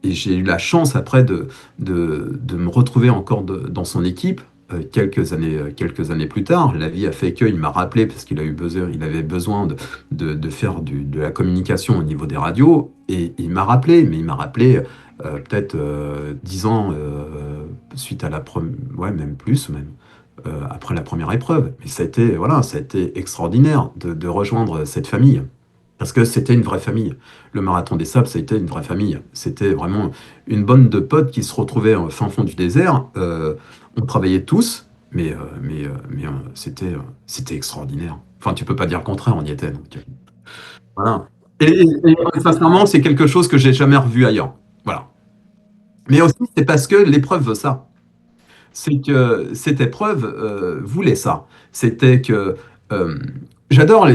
et j'ai eu la chance après de me retrouver encore dans son équipe quelques années plus tard. La vie a fait qu'il m'a rappelé parce il avait besoin de faire de la communication au niveau des radios. Et il m'a rappelé, mais il m'a rappelé peut-être 10 ans suite à ouais, même plus, même après la première épreuve. Mais voilà, ça a été extraordinaire de rejoindre cette famille. Parce que c'était une vraie famille. Le Marathon des Sables, ça a été une vraie famille. C'était vraiment une bande de potes qui se retrouvaient au fin fond du désert. On travaillait tous, c'était extraordinaire. Enfin, tu peux pas dire le contraire, on y était. Donc, voilà. Sincèrement, c'est quelque chose que j'ai jamais revu ailleurs. Voilà. Mais aussi, c'est parce que l'épreuve veut ça. C'est que cette épreuve voulait ça. C'était que euh, j'adore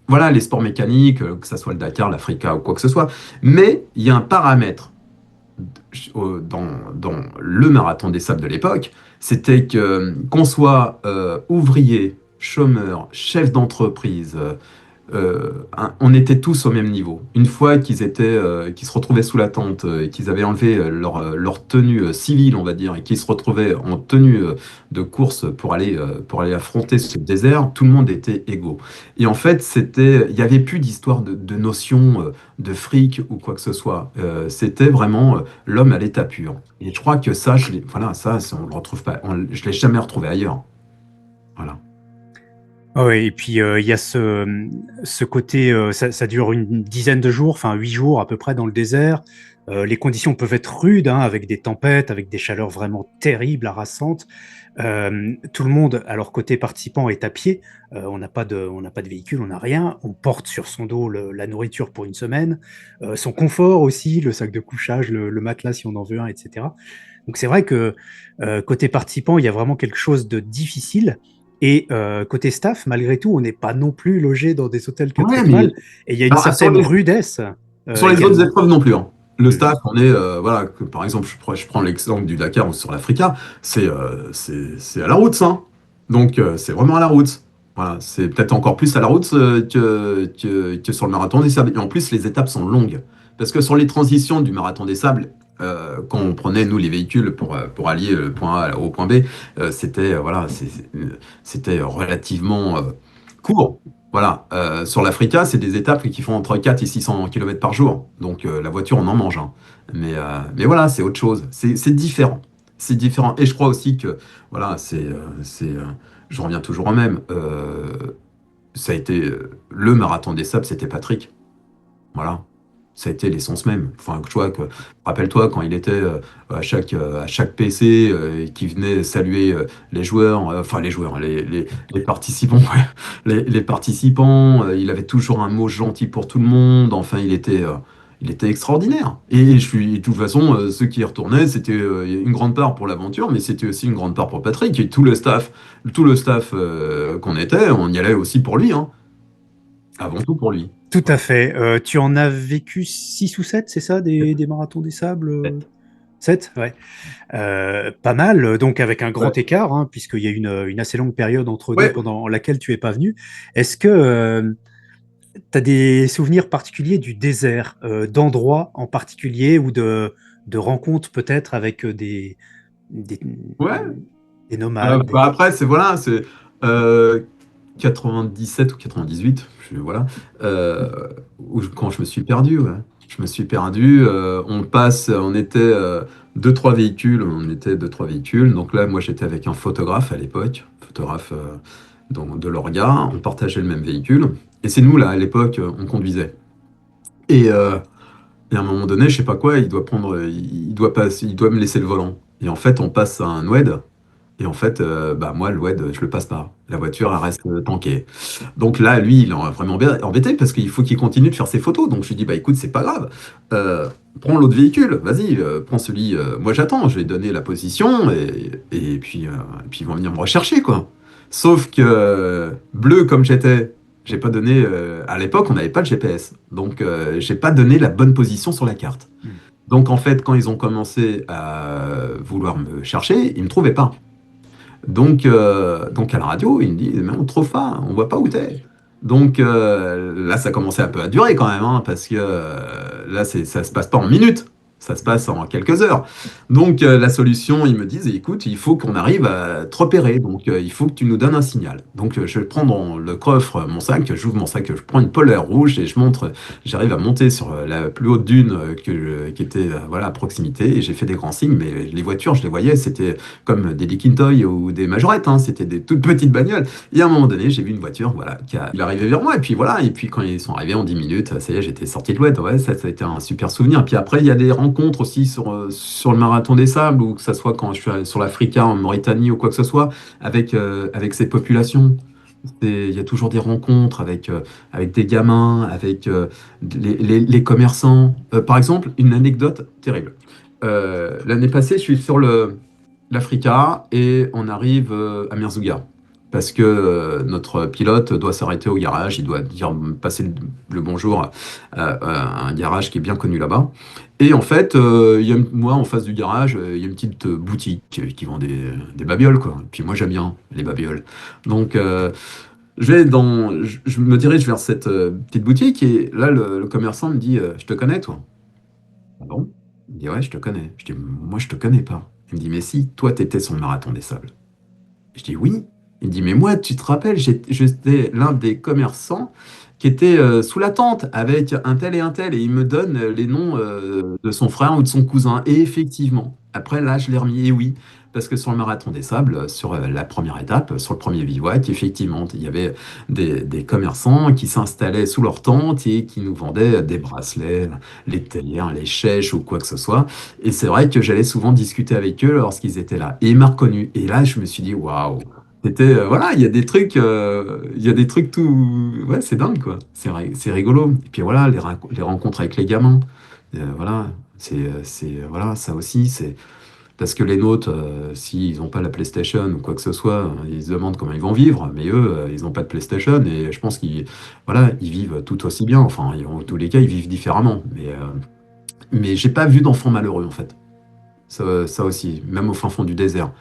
voilà, les sports mécaniques, que ce soit le Dakar, l'Africa ou quoi que ce soit, mais il y a un paramètre dans le marathon des sables de l'époque, c'était que qu'on soit ouvrier, chômeur, chef d'entreprise, on était tous au même niveau. Une fois qu'ils se retrouvaient sous la tente et qu'ils avaient enlevé leur tenue civile, on va dire, et qu'ils se retrouvaient en tenue de course pour aller affronter ce désert, tout le monde était égaux. Et en fait, il n'y avait plus d'histoire de notion de fric ou quoi que ce soit. C'était vraiment l'homme à l'état pur. Et je crois que ça, voilà, on le retrouve pas, je l'ai jamais retrouvé ailleurs. Voilà. Ah ouais, et puis il y a ce côté, ça dure une dizaine de jours, enfin 8 jours à peu près dans le désert. Les conditions peuvent être rudes, hein, avec des tempêtes, avec des chaleurs vraiment terribles, harassantes. Tout le monde, alors côté participant, est à pied. On n'a pas de véhicule, on n'a rien. On porte sur son dos la nourriture pour une semaine, son confort aussi, le sac de couchage, le matelas si on en veut un, etc. Donc c'est vrai que côté participant, il y a vraiment quelque chose de difficile. Et côté staff, malgré tout, on n'est pas non plus logé dans des hôtels 4 Ouais, mais étoiles. Et il y a une alors, certaine rudesse sur les autres également. épreuves non plus, hein. Le Mm. staff, on est, voilà, par exemple, je prends l'exemple du Dakar ou sur l'Africa, c'est à la route, ça, hein. Donc, c'est vraiment à la route. Voilà, c'est peut-être encore plus à la route que sur le marathon des sables. Et en plus, les étapes sont longues. Parce que sur les transitions du marathon des sables, quand on prenait, nous, les véhicules pour allier le point A au point B, voilà, c'était relativement court. Voilà, sur l'Africa, c'est des étapes qui font entre 4 et 600 km par jour. Donc la voiture, on en mange, hein. Mais voilà, c'est autre chose. C'est différent. C'est différent. Et je crois aussi que, voilà, je reviens toujours au même. Ça a été le marathon des sables, c'était Patrick. Voilà. Ça a été l'essence même. Enfin, tu vois, rappelle-toi quand il était à chaque PC qui venait saluer les joueurs, enfin les joueurs, les participants, ouais. Les participants, il avait toujours un mot gentil pour tout le monde. Enfin, il était extraordinaire. Et de toute façon, ceux qui y retournaient, c'était une grande part pour l'aventure, mais c'était aussi une grande part pour Patrick. Et tout le staff qu'on était, on y allait aussi pour lui, hein. Avant tout pour lui. Tout à fait. Tu en as vécu 6 ou 7, c'est ça, des marathons des sables? 7, ouais. Pas mal, donc avec un Ouais. grand écart, hein, puisqu'il y a une assez longue période entre deux Ouais. pendant laquelle tu es pas venu. Est-ce que tu as des souvenirs particuliers du désert, d'endroits en particulier ou de rencontres peut-être avec des, Ouais. des nomades, Bah après, c'est voilà, c'est euh, 97 ou 98, voilà, quand je me suis perdu, ouais. Je me suis perdu. On était deux, trois véhicules, Donc là, moi, j'étais avec un photographe à l'époque, photographe de l'Orga. On partageait le même véhicule. Et c'est nous, là, à l'époque, on conduisait. Et, euh, et à un moment donné, je sais pas quoi, il doit me laisser le volant. Et en fait, on passe à un oued. Et en fait, bah moi, le WED, je le passe pas. La voiture, elle reste tankée. Donc là, lui, il est vraiment embêté parce qu'il faut qu'il continue de faire ses photos. Donc je lui dis, bah écoute, c'est pas grave. Euh, Prends l'autre véhicule, vas-y, prends celui. Moi, j'attends, je vais donner la position et puis ils vont venir me rechercher, quoi. Sauf que bleu comme j'étais, j'ai pas donné. À l'époque, on n'avait pas le GPS. Donc j'ai pas donné la bonne position sur la carte. Hmm. Donc en fait, quand ils ont commencé à vouloir me chercher, ils me trouvaient pas. Donc à la radio, il me dit, mais on te trouve pas, on voit pas où t'es. Donc là, ça commençait un peu à durer quand même, hein, parce que là, ça se passe pas en minutes, ça se passe en quelques heures. Donc la solution, ils me disent, écoute, il faut qu'on arrive à te repérer, donc il faut que tu nous donnes un signal. Donc je prends dans le coffre mon sac, j'ouvre mon sac, je prends une polaire rouge et je montre, j'arrive à monter sur la plus haute dune qui était voilà, à proximité, et j'ai fait des grands signes, mais les voitures, je les voyais, c'était comme des Likintoy ou des majorettes, hein, c'était des toutes petites bagnoles. Et à un moment donné, j'ai vu une voiture, voilà, il arrivait vers moi, et puis voilà, et puis quand ils sont arrivés en 10 minutes, ça y est, j'étais sorti de l'oued, ouais, ça a été un super souvenir. Et puis après, il y a des rencontres aussi sur le marathon des sables, ou que ce soit quand je suis allé sur l'Africa, en Mauritanie, ou quoi que ce soit, avec ces populations. Il y a toujours des rencontres avec des gamins, avec les commerçants. Par exemple, une anecdote terrible. L'année passée, je suis sur l'Africa et on arrive à Merzouga. Parce que notre pilote doit s'arrêter au garage, il doit passer le bonjour à un garage qui est bien connu là-bas. Et en fait, moi, en face du garage, il y a une petite boutique qui vend des babioles, quoi. Et puis moi, j'aime bien les babioles. Donc, je me dirige vers cette petite boutique et là, le commerçant me dit, je te connais, toi? Ah bon? Il me dit, ouais, je te connais. Je dis, moi, je te connais pas. Il me dit, mais si, toi, t'étais sur le marathon des sables. Je dis, oui. Il me dit, mais moi, tu te rappelles, j'étais l'un des commerçants qui était sous la tente avec un tel et un tel. Et il me donne les noms de son frère ou de son cousin. Et effectivement, après, là, je l'ai remis. Et oui, parce que sur le marathon des sables, sur la première étape, sur le premier bivouac, effectivement, il y avait des commerçants qui s'installaient sous leur tente et qui nous vendaient des bracelets, les théières, les chèches ou quoi que ce soit. Et c'est vrai que j'allais souvent discuter avec eux lorsqu'ils étaient là. Et il m'a reconnu. Et là, je me suis dit, waouh, voilà, il y a des trucs tout, ouais, c'est dingue quoi. C'est rigolo. Et puis voilà, les rencontres avec les gamins, voilà, voilà, ça aussi, c'est parce que les nôtres, s'ils n'ont pas la PlayStation ou quoi que ce soit, ils se demandent comment ils vont vivre. Mais eux, ils n'ont pas de PlayStation et je pense qu'ils, voilà, ils vivent tout aussi bien. Enfin, en tous les cas, ils vivent différemment. Mais j'ai pas vu d'enfants malheureux en fait. Ça aussi, même au fin fond du désert.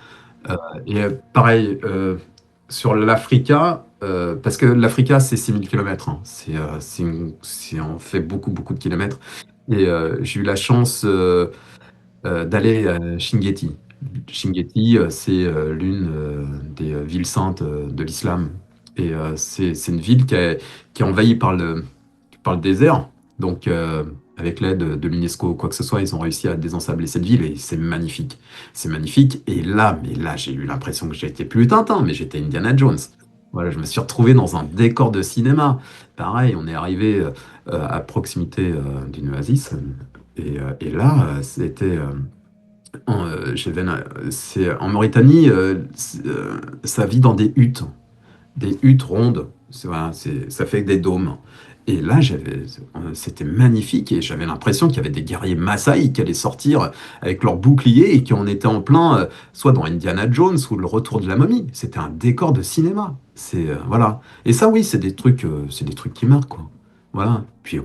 Pareil, sur l'Africa, parce que l'Africa, c'est 6 000 kilomètres, hein. On fait beaucoup, beaucoup de kilomètres. Et j'ai eu la chance d'aller à Chinguetti. Chinguetti, c'est l'une des villes saintes de l'islam. Et c'est une ville qui est envahie par le désert. Donc, avec l'aide de l'UNESCO ou quoi que ce soit, ils ont réussi à désensabler cette ville et c'est magnifique. C'est magnifique. Et là, j'ai eu l'impression que j'étais plus Tintin, mais j'étais Indiana Jones. Voilà, je me suis retrouvé dans un décor de cinéma. Pareil, on est arrivé à proximité d'une oasis. Et là, en Mauritanie, ça vit dans des huttes rondes. Voilà, ça fait des dômes. Et là, c'était magnifique et j'avais l'impression qu'il y avait des guerriers Maasai qui allaient sortir avec leurs boucliers et qui en étaient en plein, soit dans Indiana Jones ou le retour de la momie. C'était un décor de cinéma. Voilà. Et ça, oui, c'est des trucs qui marquent, quoi. Voilà. Puis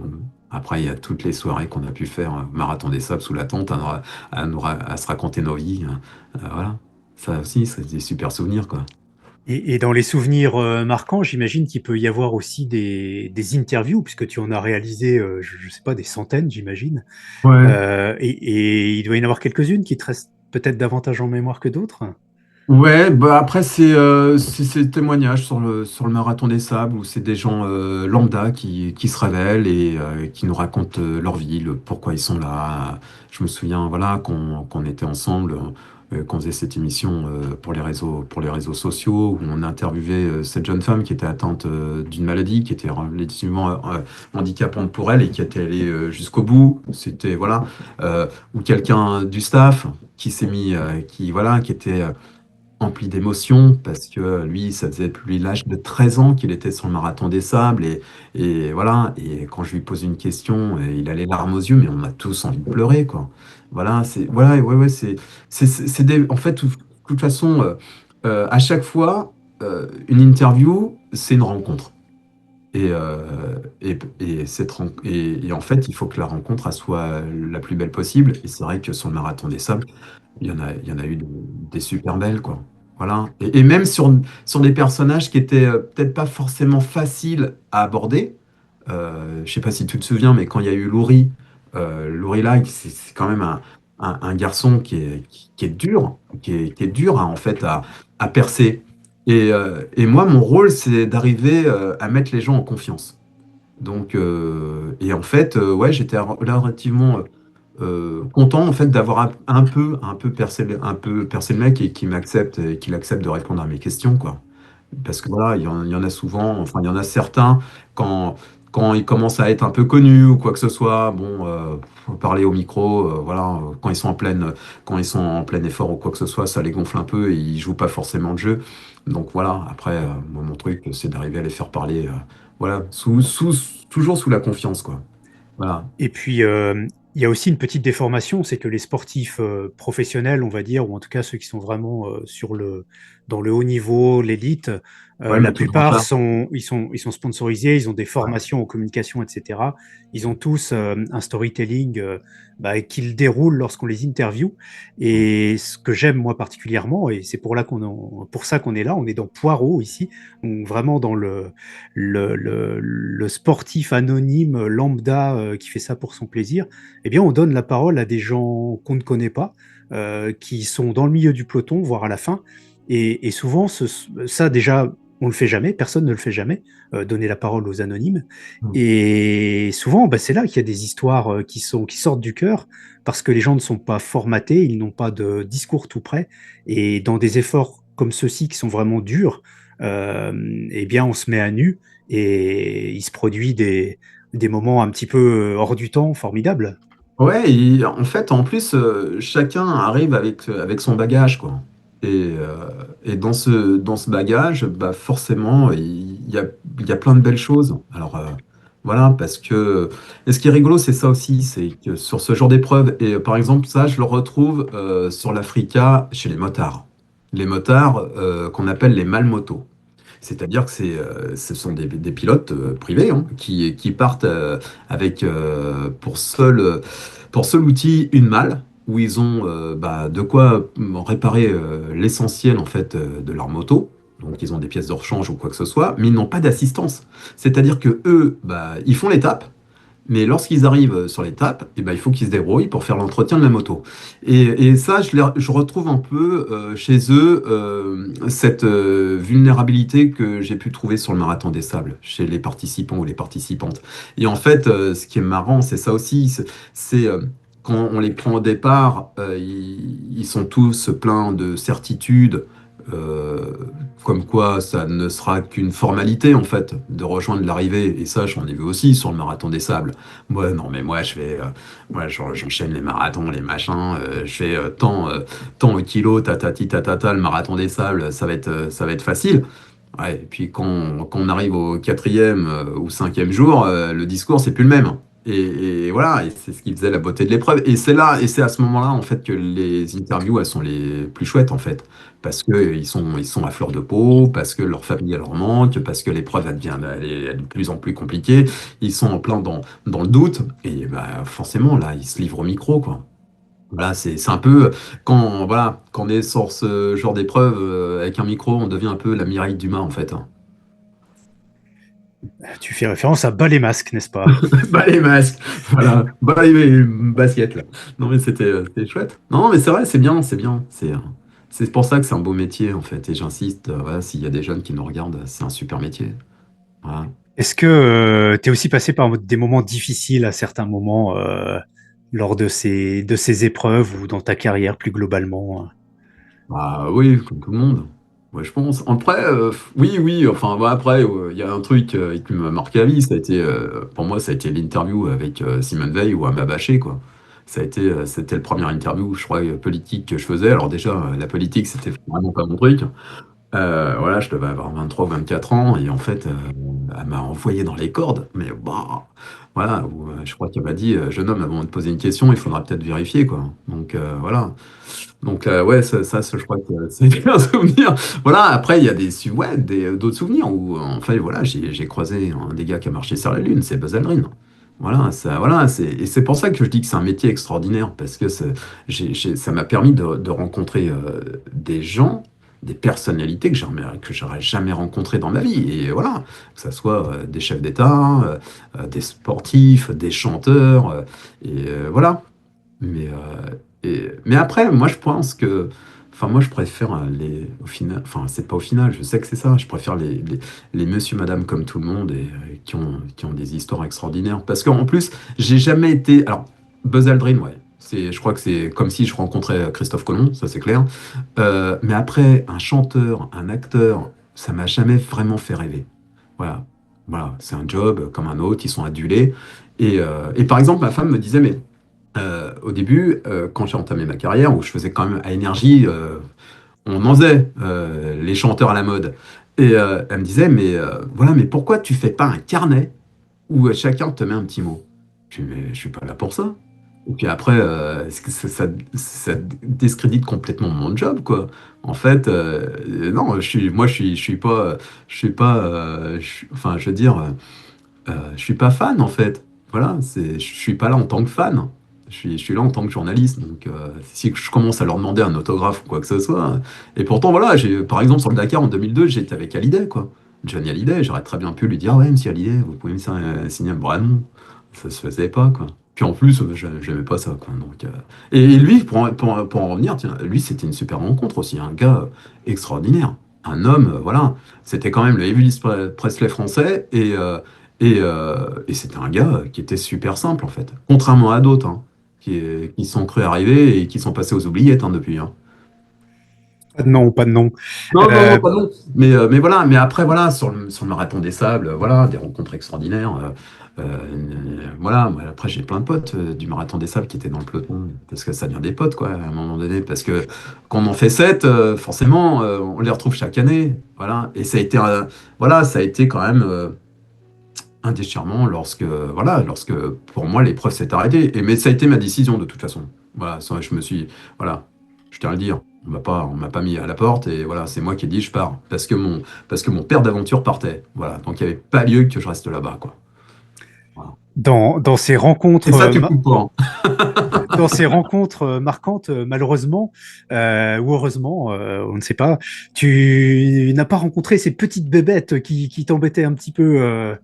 après, il y a toutes les soirées qu'on a pu faire, marathon des sables sous la tente, à se raconter nos vies, hein. Voilà. Ça aussi, c'est des super souvenirs, quoi. Et dans les souvenirs marquants, j'imagine qu'il peut y avoir aussi des interviews, puisque tu en as réalisé, je ne sais pas, des centaines, j'imagine. Ouais. Et il doit y en avoir quelques-unes qui te restent peut-être davantage en mémoire que d'autres. Ouais, bah après c'est ces témoignages sur le marathon des sables où c'est des gens lambda qui se révèlent et qui nous racontent leur vie, pourquoi ils sont là. Je me souviens voilà qu'on était ensemble, qu'on faisait cette émission pour les réseaux sociaux où on interviewait cette jeune femme qui était atteinte d'une maladie qui était relativement handicapante pour elle et qui était allée jusqu'au bout. C'était voilà ou quelqu'un du staff qui s'est mis qui voilà qui était empli d'émotions parce que lui, ça faisait depuis l'âge de 13 ans qu'il était sur le marathon des sables et voilà. Et quand je lui pose une question, il a les larmes aux yeux, mais on a tous envie de pleurer, quoi. Voilà, ouais, c'est en fait, de toute façon, à chaque fois, une interview, c'est une rencontre. Et en fait, il faut que la rencontre elle soit la plus belle possible. Et c'est vrai que sur le marathon des sables, il y en a eu des super belles, quoi. Voilà. Et même sur des personnages qui étaient peut-être pas forcément faciles à aborder. Je sais pas si tu te souviens, mais quand il y a eu Laurie là, c'est quand même un garçon qui est dur, qui est dur en fait à percer. Et moi, mon rôle, c'est d'arriver à mettre les gens en confiance. Donc, et en fait, ouais, j'étais relativement content en fait d'avoir un peu un peu percé le mec et qu'il m'accepte et qu'il accepte de répondre à mes questions, quoi. Parce que voilà, il y en a souvent, enfin, il y en a certains, quand, quand ils commencent à être un peu connus ou quoi que ce soit, bon, faut parler au micro, voilà, quand ils sont en plein effort ou quoi que ce soit, ça les gonfle un peu et ils jouent pas forcément le jeu. Donc voilà, après, moi, mon truc, c'est d'arriver à les faire parler, voilà, toujours sous la confiance, quoi. Voilà. Et puis, il y a aussi une petite déformation, c'est que les sportifs professionnels, on va dire, ou en tout cas ceux qui sont vraiment dans le haut niveau, l'élite, Ouais, la Mathieu plupart Blanchard. ils sont sponsorisés, ils ont des Ouais. formations en communication, etc. Ils ont tous un storytelling qu'ils déroulent lorsqu'on les interviewe. Et ce que j'aime moi particulièrement, et c'est pour ça qu'on est là, on est dans Poirot ici, donc vraiment dans le sportif anonyme lambda qui fait ça pour son plaisir, eh bien, on donne la parole à des gens qu'on ne connaît pas, qui sont dans le milieu du peloton, voire à la fin. Et souvent, ça déjà, on le fait jamais, personne ne le fait jamais, donner la parole aux anonymes. Mm. Et souvent, c'est là qu'il y a des histoires qui sortent du cœur, parce que les gens ne sont pas formatés, ils n'ont pas de discours tout prêt. Et dans des efforts comme ceux-ci qui sont vraiment durs, eh bien, on se met à nu et il se produit des moments un petit peu hors du temps, formidables. Ouais, en fait, en plus, chacun arrive avec son bagage, quoi. Et dans ce bagage, bah forcément, il y a plein de belles choses. Alors, voilà, parce que... Et ce qui est rigolo, c'est ça aussi, c'est que sur ce genre d'épreuve, et par exemple, ça, je le retrouve sur l'Africa chez les motards. Les motards qu'on appelle les malmotos. C'est-à-dire que ce sont des pilotes privés hein, qui partent avec pour seul outil une malle où ils ont de quoi réparer l'essentiel en fait de leur moto. Donc ils ont des pièces de rechange ou quoi que ce soit, mais ils n'ont pas d'assistance. C'est-à-dire que eux, ils font l'étape, mais lorsqu'ils arrivent sur l'étape, eh ben, il faut qu'ils se débrouillent pour faire l'entretien de la moto. Et ça, je retrouve un peu chez eux cette vulnérabilité que j'ai pu trouver sur le marathon des sables, chez les participants ou les participantes. Et en fait, ce qui est marrant, c'est ça aussi, quand on les prend au départ, ils sont tous pleins de certitudes. euh, Comme quoi ça ne sera qu'une formalité en fait de rejoindre l'arrivée et ça j'en ai vu aussi sur le marathon des sables. Moi non mais moi je fais j'enchaîne les marathons les machins je fais tant au kilo tatati tatata le marathon des sables ça va être facile. Ouais, et puis quand on arrive au quatrième ou cinquième jour le discours c'est plus le même Et voilà, et c'est ce qui faisait la beauté de l'épreuve. Et c'est là, et c'est à ce moment-là, en fait, que les interviews, elles sont les plus chouettes, en fait. Parce que ils sont à fleur de peau, parce que leur famille, elle leur manque, parce que l'épreuve, elle est de plus en plus compliquée. Ils sont en plein dans le doute. Et bah, forcément, là, ils se livrent au micro, quoi. Voilà, c'est un peu quand on est sur ce genre d'épreuve avec un micro, on devient un peu la Mireille Dumas, en fait, hein. Tu fais référence à Bas les masques, n'est-ce pas? Bas les masques, voilà, bas les baskets là. Non mais c'était chouette. Non mais c'est vrai, c'est bien, c'est bien. C'est pour ça que c'est un beau métier en fait. Et j'insiste, voilà, s'il y a des jeunes qui nous regardent, c'est un super métier. Voilà. Est-ce que tu es aussi passé par des moments difficiles à certains moments lors de ces épreuves ou dans ta carrière plus globalement? Bah oui, comme tout le monde. Ouais, je pense. Après, oui, oui. Enfin, bah, après, il y a un truc qui m'a marqué à vie. Ça a été, pour moi, ça a été l'interview avec Simone Veil ou Amba Baché, quoi. C'était le premier interview, je crois, politique que je faisais. Alors déjà, la politique, c'était vraiment pas mon truc. Voilà, je devais avoir 23 ou 24 ans et en fait, elle m'a envoyé dans les cordes. Mais bah, voilà, je crois qu'elle m'a dit, jeune homme, avant de poser une question, il faudra peut-être vérifier, quoi. Donc voilà. Donc ouais, je crois que c'est un souvenir. Voilà, après, il y a ouais, d'autres souvenirs où, en fait, voilà, j'ai croisé un des gars qui a marché sur la Lune, c'est Buzz Aldrin. Voilà, et c'est pour ça que je dis que c'est un métier extraordinaire, parce que ça m'a permis de rencontrer des gens, des personnalités que j'aurais jamais rencontrées dans ma vie. Et voilà, que ce soit des chefs d'État, des sportifs, des chanteurs, voilà. Mais, mais après, moi, je pense que. Enfin, moi, je préfère au final. Enfin, c'est pas au final, je sais que c'est ça. Je préfère les monsieur, madame comme tout le monde et qui ont des histoires extraordinaires. Parce qu'en plus, j'ai jamais été. Alors, Buzz Aldrin, ouais. Je crois que c'est comme si je rencontrais Christophe Colomb, ça c'est clair. Mais après, un chanteur, un acteur, ça m'a jamais vraiment fait rêver. Voilà. Voilà, c'est un job comme un autre, ils sont adulés. Et par exemple, ma femme me disait, mais au début, quand j'ai entamé ma carrière, où je faisais quand même à énergie, on en faisait, les chanteurs à la mode. Et elle me disait, mais voilà, mais pourquoi tu fais pas un carnet où chacun te met un petit mot? Je dis, mais je suis pas là pour ça. Et puis après, ça discrédite complètement mon job, quoi. En fait, non, je suis pas, enfin, je veux dire. Je suis pas fan en fait. Voilà, je suis pas là en tant que fan. Je suis là en tant que journaliste. Donc, si je commence à leur demander un autographe ou quoi que ce soit. Et pourtant, voilà, par exemple, sur le Dakar en 2002, j'étais avec Hallyday, quoi. Johnny Hallyday, j'aurais très bien pu lui dire, ouais, monsieur Hallyday, vous pouvez me signer un bras de nom. Ça se faisait pas, quoi. Puis en plus, j'aimais pas ça, quoi. Donc, et lui, pour en revenir, tiens, lui, c'était une super rencontre aussi. Un gars extraordinaire. Un homme, voilà. C'était quand même le Elvis Presley français. Et c'était un gars qui était super simple, en fait. Contrairement à d'autres, hein, qui sont cru arriver et qui sont passés aux oubliettes hein, depuis, hein. Pas de nom, pas de nom. Non, non, non, Euh, pas non. Mais voilà, mais après, voilà, sur le marathon des sables, voilà, des rencontres extraordinaires. Voilà, moi, après, j'ai plein de potes du marathon des sables qui étaient dans le peloton, parce que ça devient des potes, quoi, à un moment donné. Parce que quand on en fait 7, forcément, on les retrouve chaque année. Voilà, et voilà, ça a été quand même. Un déchirement lorsque pour moi l'épreuve s'est arrêtée. Mais ça a été ma décision de toute façon. Voilà, voilà, je tiens à le dire. On m'a pas mis à la porte et voilà, c'est moi qui ai dit je pars parce que mon père d'aventure partait. Voilà, donc il n'y avait pas lieu que je reste là-bas, quoi. Voilà. dans ces Et rencontres, ça, tu coupes pas, hein. dans ces rencontres marquantes, malheureusement ou heureusement, on ne sait pas, tu n'as pas rencontré ces petites bébêtes qui t'embêtaient un petit peu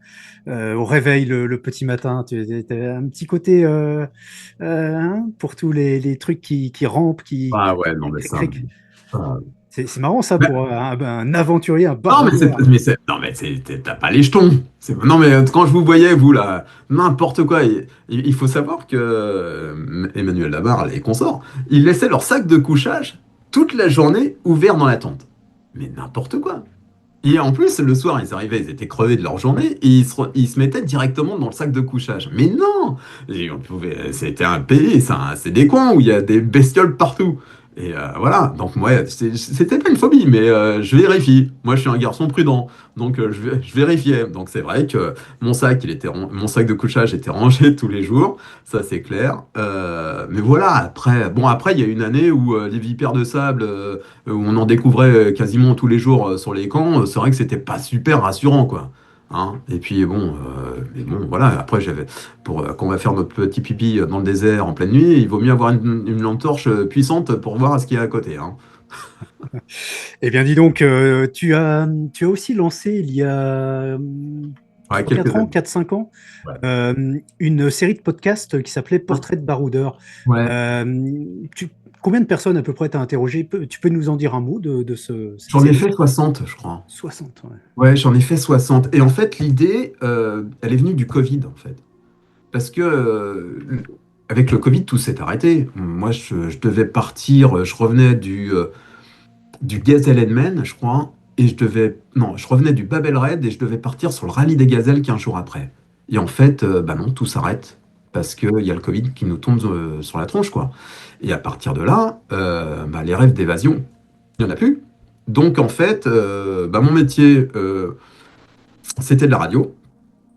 au réveil le petit matin. Tu avais un petit côté hein, pour tous les trucs qui rampent, Ah ouais, non cric, mais cric, ça. cric. ça- C'est marrant ça pour un aventurier, un Non, baroudeur. non, mais t'as pas les jetons. Non, mais quand je vous voyais, vous, là, n'importe quoi. Il faut savoir que Emmanuel Labarre, les consorts, ils laissaient leur sac de couchage toute la journée ouvert dans la tente. Mais n'importe quoi. Et en plus, le soir, ils arrivaient, ils étaient crevés de leur journée et ils se mettaient directement dans le sac de couchage. Mais non! C'était un pays, c'est des coins où il y a des bestioles partout. Et voilà, donc moi, c'était pas une phobie, mais je vérifie. Moi, je suis un garçon prudent, donc je vérifiais. Donc c'est vrai que mon sac de couchage était rangé tous les jours, ça c'est clair. Mais voilà, après, il y a une année où les vipères de sable, où on en découvrait quasiment tous les jours sur les camps, c'est vrai que c'était pas super rassurant, quoi. Hein. Et puis bon, voilà. Après, quand on va faire notre petit pipi dans le désert en pleine nuit, il vaut mieux avoir une lampe torche puissante pour voir ce qu'il y a à côté. Hein. Eh bien, dis donc, tu as aussi lancé il y a Ouais, 3-4 quelques ans, années. 4-5 ans, Ouais. une série de podcasts qui s'appelait Portrait de baroudeur. Ouais. Euh, tu- Combien de personnes à peu près t'as interrogé? Tu peux nous en dire un mot de cette J'en ai série? fait 60, je crois. 60, ouais. Ouais, j'en ai fait 60. Et en fait, l'idée, elle est venue du Covid, en fait. Parce que avec le Covid, tout s'est arrêté. Moi, je devais partir, je revenais du Gazelle je crois, et non, je revenais du Babel Raid et je devais partir sur le rallye des gazelles 15 jours après. Et en fait, bah non, tout s'arrête parce qu'il y a le Covid qui nous tombe sur la tronche, quoi. Et à partir de là, bah, les rêves d'évasion, il n'y en a plus. Donc en fait, bah, mon métier, c'était de la radio.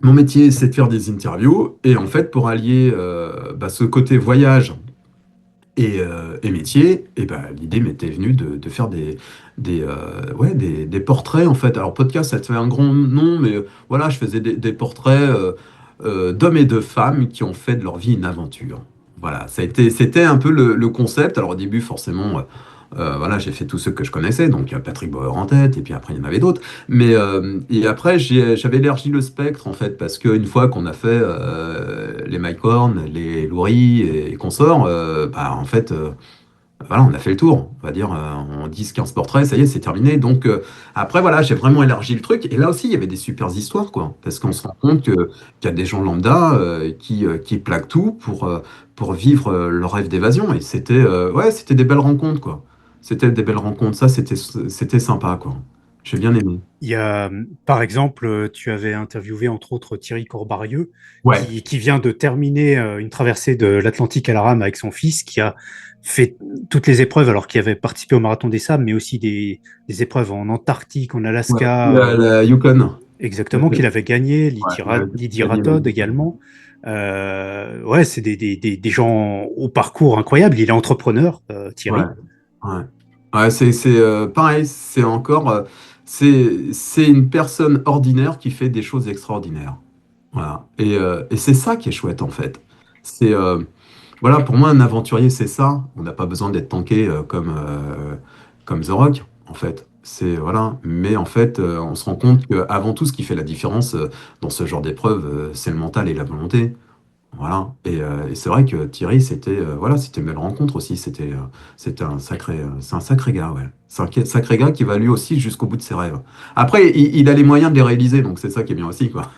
Mon métier, c'est de faire des interviews. Et en fait, pour allier bah, ce côté voyage et métier, et ben, l'idée m'était venue de faire ouais, des portraits en fait. Alors podcast, ça te fait un grand nom, mais voilà, je faisais des portraits d'hommes et de femmes qui ont fait de leur vie une aventure. Voilà, c'était un peu le concept. Alors au début, forcément, voilà, j'ai fait tous ceux que je connaissais, donc Patrick Bauer en tête, et puis après il y en avait d'autres. Mais et après, j'avais élargi le spectre en fait, parce qu'une fois qu'on a fait les Mike Horn, les Loury et consorts, bah, en fait, voilà, on a fait le tour. On va dire en 10-15 portraits, ça y est, c'est terminé. Donc après, voilà, j'ai vraiment élargi le truc. Et là aussi, il y avait des super histoires, quoi. Parce qu'on se rend compte qu'il y a des gens lambda qui plaquent tout pour vivre leur rêve d'évasion. Et ouais, c'était des belles rencontres, quoi. C'était des belles rencontres. Ça, c'était sympa, quoi. J'ai bien aimé. Il y a, par exemple, tu avais interviewé entre autres Thierry Corbarieux, Ouais. qui vient de terminer une traversée de l'Atlantique à la rame avec son fils, qui a fait toutes les épreuves, alors qu'il avait participé au Marathon des Sables, mais aussi des épreuves en Antarctique, en Ouais. Alaska, La Yukon. exactement, qu'il avait gagné, Ouais, il avait Lydie gagné la Ratod Yukon. également. Ouais, c'est des gens au parcours incroyable. Il est entrepreneur, Ouais. Thierry. Ouais. Ouais, pareil, c'est une personne ordinaire qui fait des choses extraordinaires. Voilà. Et c'est ça qui est chouette en fait. C'est voilà, pour moi un aventurier c'est ça. On n'a pas besoin d'être tanké comme The Rock en fait. C'est voilà. Mais en fait, on se rend compte qu'avant tout, ce qui fait la différence dans ce genre d'épreuve, c'est le mental et la volonté. Voilà. Et c'est vrai que Thierry, c'était une belle rencontre aussi. C'était c'est un sacré gars, ouais. C'est un sacré gars qui va lui aussi jusqu'au bout de ses rêves. Après, il a les moyens de les réaliser, donc c'est ça qui est bien aussi, quoi.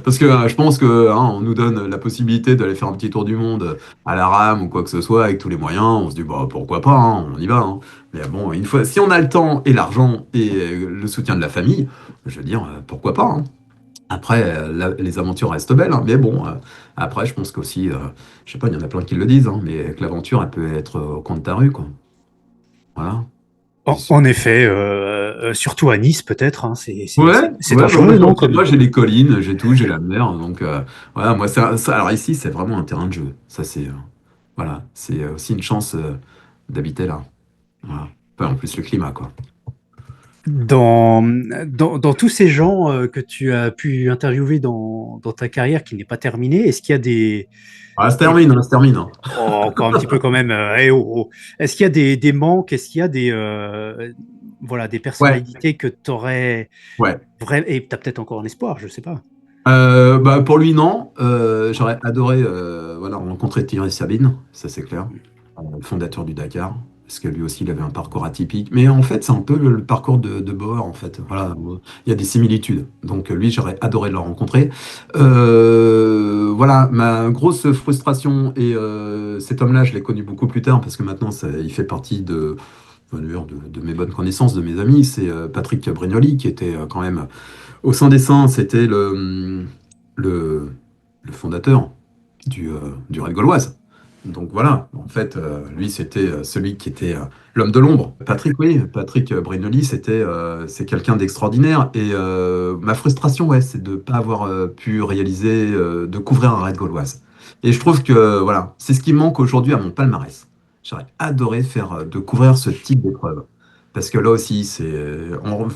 Parce que je pense que hein, on nous donne la possibilité d'aller faire un petit tour du monde à la rame ou quoi que ce soit avec tous les moyens. On se dit bah pourquoi pas, hein, on y va. Hein. Mais bon, une fois, si on a le temps et l'argent et le soutien de la famille, je veux dire pourquoi pas. Hein. Après, les aventures restent belles, hein, mais bon, après, je pense qu'aussi, je sais pas, il y en a plein qui le disent, hein, mais que l'aventure, elle peut être au coin de ta rue, quoi. Voilà. En effet, surtout à Nice peut-être, hein, Ouais, c'est ouais, bah, moi, dangereux, non, comme... j'ai les collines, j'ai tout, j'ai la mer, donc voilà, moi, alors ici, c'est vraiment un terrain de jeu. Ça, voilà, c'est aussi une chance d'habiter là. Voilà. Enfin, en plus, le climat, quoi. Dans tous ces gens que tu as pu interviewer dans ta carrière qui n'est pas terminée, est-ce qu'il y a Ah, ça se des- termine, hein, ça se termine. Hein. oh, encore un petit peu quand même, eh oh, oh. Est-ce qu'il y a des manques, est-ce qu'il y a voilà, des Ouais, personnalités que tu aurais ouais. vraiment, et tu as peut-être encore un espoir, je sais pas. Bah, pour lui, non. J'aurais adoré voilà, rencontrer Thierry Sabine, ça c'est clair, le fondateur du Dakar, parce que lui aussi il avait un parcours atypique. Mais en fait, c'est un peu le parcours de Bauer, en fait. Voilà, il y a des similitudes. Donc lui, j'aurais adoré le rencontrer. Voilà, ma grosse frustration, et cet homme-là, je l'ai connu beaucoup plus tard, parce que maintenant, il fait partie de mes bonnes connaissances, de mes amis, c'est Patrick Brignoli, qui était quand même au sein des Saints, c'était le fondateur du Red Gauloise. Donc voilà, en fait, lui, c'était celui qui était l'homme de l'ombre. Patrick, oui, Patrick Brinoli, c'est quelqu'un d'extraordinaire. Et ma frustration, ouais, c'est de ne pas avoir pu réaliser, de couvrir un raid gauloise. Et je trouve que voilà, c'est ce qui manque aujourd'hui à mon palmarès. J'aurais adoré faire, de couvrir ce type d'épreuve. Parce que là aussi,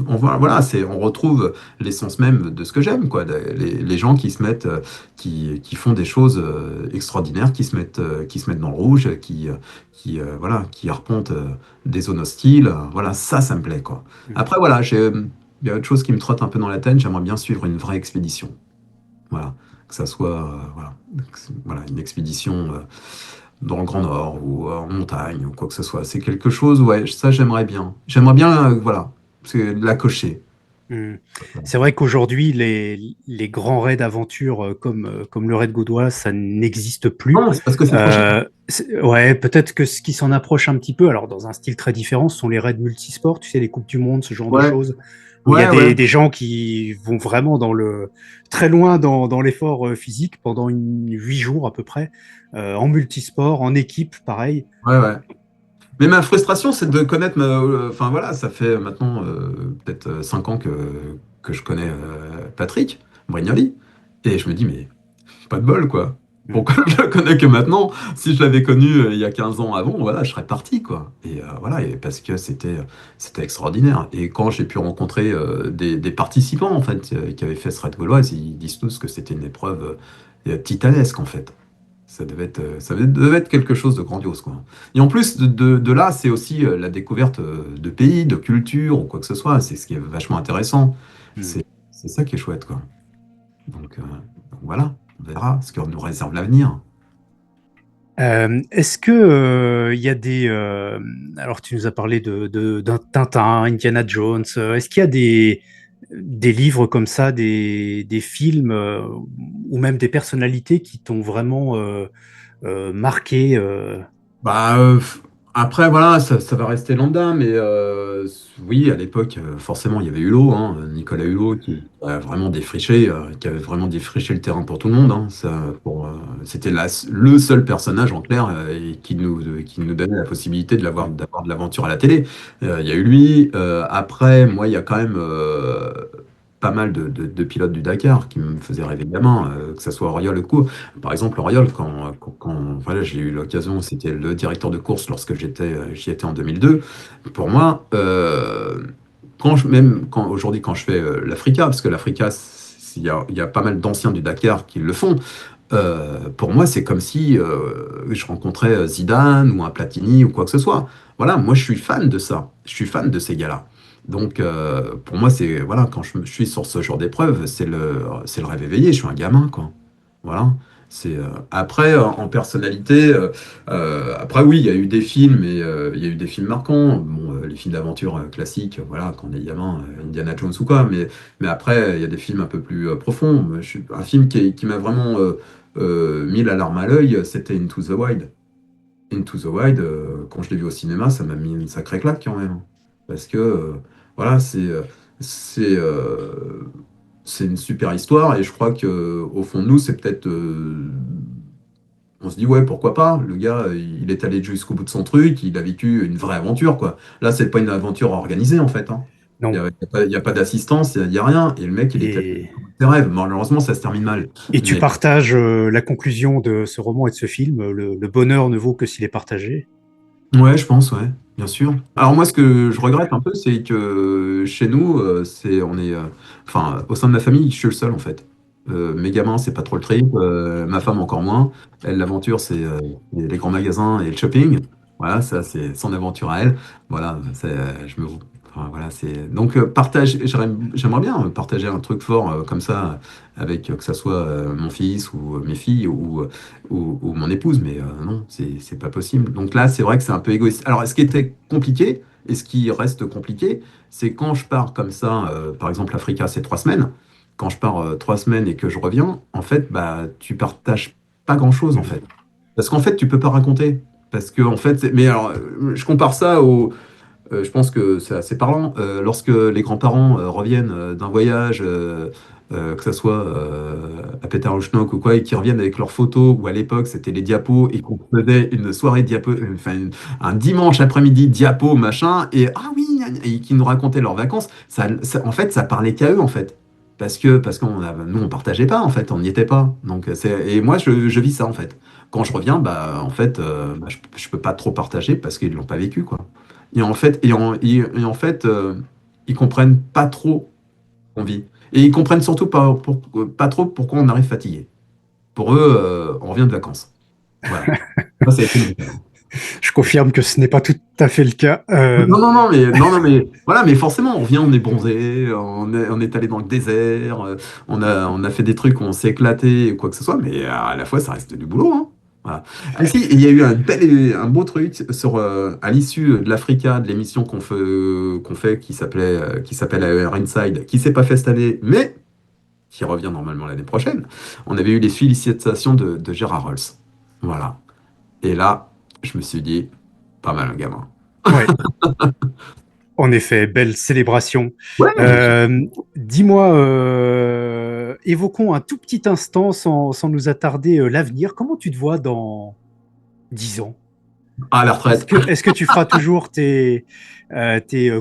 voilà, on retrouve l'essence même de ce que j'aime, quoi. Les gens qui se mettent, qui font des choses extraordinaires, qui se mettent dans le rouge, voilà, qui arpentent des zones hostiles. Voilà, ça me plaît, quoi. Mm. Après, voilà, il y a autre chose qui me trotte un peu dans la tête. J'aimerais bien suivre une vraie expédition. Voilà, que ça soit, voilà, une expédition dans le Grand Nord ou en montagne ou quoi que ce soit. C'est quelque chose, ouais, ça j'aimerais bien. J'aimerais bien, voilà, la cocher. Mm. C'est vrai qu'aujourd'hui, les grands raids d'aventure comme le raid gaudois, ça n'existe plus. Non, c'est parce que c'est trop cher. Ouais, peut-être que ce qui s'en approche un petit peu, alors dans un style très différent, ce sont les raids multisports, tu sais, les Coupes du Monde, ce genre de Ouais, choses, où il y a ouais, ouais, des gens qui vont vraiment très loin dans l'effort physique pendant 8 jours à peu près, en multisport, en équipe, pareil. ouais, ouais. Mais ma frustration, c'est de connaître enfin voilà, ça fait maintenant peut-être 5 ans que je connais Patrick Brignoli. Et je me dis, mais pas de bol, quoi. Mm. Pourquoi je le connais que maintenant? Si je l'avais connu il y a 15 ans avant, voilà, je serais parti, quoi. Et voilà, et parce que c'était extraordinaire. Et quand j'ai pu rencontrer des participants, en fait, qui avaient fait ce raid gauloise, ils disent tous que c'était une épreuve titanesque, en fait. Ça devait être quelque chose de grandiose, quoi. Et en plus de là, c'est aussi la découverte de pays, de culture ou quoi que ce soit. C'est ce qui est vachement intéressant. Mm. C'est ça qui est chouette, quoi. Donc voilà, on verra ce que nous réserve l'avenir. Est-ce que il y a alors tu nous as parlé d'un Tintin, Indiana Jones. Est-ce qu'il y a des livres comme ça, des films ou même des personnalités qui t'ont vraiment marqué Bah, après, voilà, ça va rester lambda, mais oui, à l'époque, forcément, il y avait Hulot, hein, Nicolas Hulot, qui a vraiment défriché, qui avait vraiment défriché le terrain pour tout le monde. Hein, c'était le seul personnage, en clair, et qui nous donnait la possibilité d'avoir de l'aventure à la télé. Il y a eu lui. Après, moi, il y a quand même pas mal de pilotes du Dakar qui me faisaient rêver gamin, que ce soit Auriol ou quoi. Par exemple, Auriol, voilà, j'ai eu l'occasion, c'était le directeur de course lorsque j'y étais en 2002. Pour moi, aujourd'hui, quand je fais l'Africa, parce que l'Africa, il y a pas mal d'anciens du Dakar qui le font, pour moi, c'est comme si je rencontrais Zidane ou un Platini ou quoi que ce soit. Voilà, moi, je suis fan de ça. Je suis fan de ces gars-là. Donc, pour moi, c'est voilà, quand je suis sur ce genre d'épreuve, c'est le rêve éveillé. Je suis un gamin, quoi. Voilà. Après en personnalité. Après, oui, il y a eu des films et il y a eu des films marquants. Bon, les films d'aventure classiques, voilà, quand on est gamin, Indiana Jones ou quoi. Mais après, il y a des films un peu plus profonds. Un film qui m'a vraiment mis la larme à l'œil, c'était Into the Wild. Into the Wild, quand je l'ai vu au cinéma, ça m'a mis une sacrée claque quand même. Parce que, voilà, c'est, euh, c'est une super histoire et je crois que au fond de nous, c'est peut-être. On se dit, ouais, pourquoi pas? Le gars, il est allé jusqu'au bout de son truc, il a vécu une vraie aventure, quoi. Là, c'est pas une aventure organisée, en fait, hein. non. Il y a pas d'assistance, il y a rien. Et le mec, il est allé Et, jusqu'au bout de ses rêves. Malheureusement, ça se termine mal. et tu Mais partages la conclusion de ce roman et de ce film, le bonheur ne vaut que s'il est partagé. ouais, je pense, ouais, bien sûr. Alors moi, ce que je regrette un peu, c'est que chez nous, enfin, au sein de ma famille, je suis le seul en fait. Mes gamins, c'est pas trop le trip. Ma femme encore moins. Elle, l'aventure, c'est les grands magasins et le shopping. Voilà, ça, c'est son aventure à elle. Voilà, enfin, voilà, c'est donc j'aimerais bien partager un truc fort comme ça avec que ça soit mon fils ou mes filles ou mon épouse, mais non, c'est pas possible. Donc là, c'est vrai que c'est un peu égoïste. Alors, ce qui était compliqué, et ce qui reste compliqué, c'est quand je pars comme ça, par exemple, l'Africa, c'est 3 semaines. Quand je pars 3 semaines et que je reviens, en fait, bah, tu partages pas grand-chose, en Mhm. fait. Parce qu'en fait, tu peux pas raconter. Parce que, en fait, mais alors, je compare ça je pense que c'est assez parlant. Lorsque les grands-parents reviennent d'un voyage, que ce soit à Pétarouchnok ou quoi, et qui reviennent avec leurs photos, ou à l'époque c'était les diapos, et qu'on faisait une soirée diapo, enfin un dimanche après-midi diapo, machin, et ah oui, gna gna, et qui nous racontaient leurs vacances, en fait, ça parlait qu'à eux, en fait. Parce que nous, on partageait pas, en fait, on n'y était pas. Et moi, je vis ça, en fait. Quand je reviens, bah, en fait, je peux pas trop partager parce qu'ils l'ont pas vécu, quoi. Et en fait, ils comprennent pas trop qu'on vit. Et ils comprennent surtout pas trop pourquoi on arrive fatigué. Pour eux, on revient de vacances. Voilà. Ça, ça a été mon cas. Je confirme que ce n'est pas tout à fait le cas. Non, non, mais voilà, mais forcément, on vient, on est bronzé, on est allé dans le désert, on a fait des trucs, on s'est éclaté, ou quoi que ce soit, mais à la fois, ça reste du boulot, hein. Voilà. Et si, il y a eu un beau truc à l'issue de l'Africa, de l'émission qu'on fait qui s'appelle AER Inside, qui s'est pas fait cette année, mais qui revient normalement l'année prochaine. On avait eu les félicitations de Gérard Rolls. Voilà. Et là, je me suis dit, pas mal, un gamin. Ouais, en effet, belle célébration. Ouais, Euh, Dis-moi, évoquons un tout petit instant sans nous attarder l'avenir. Comment tu te vois dans 10 ans? à la Est-ce retraite. que, est-ce que tu feras toujours tes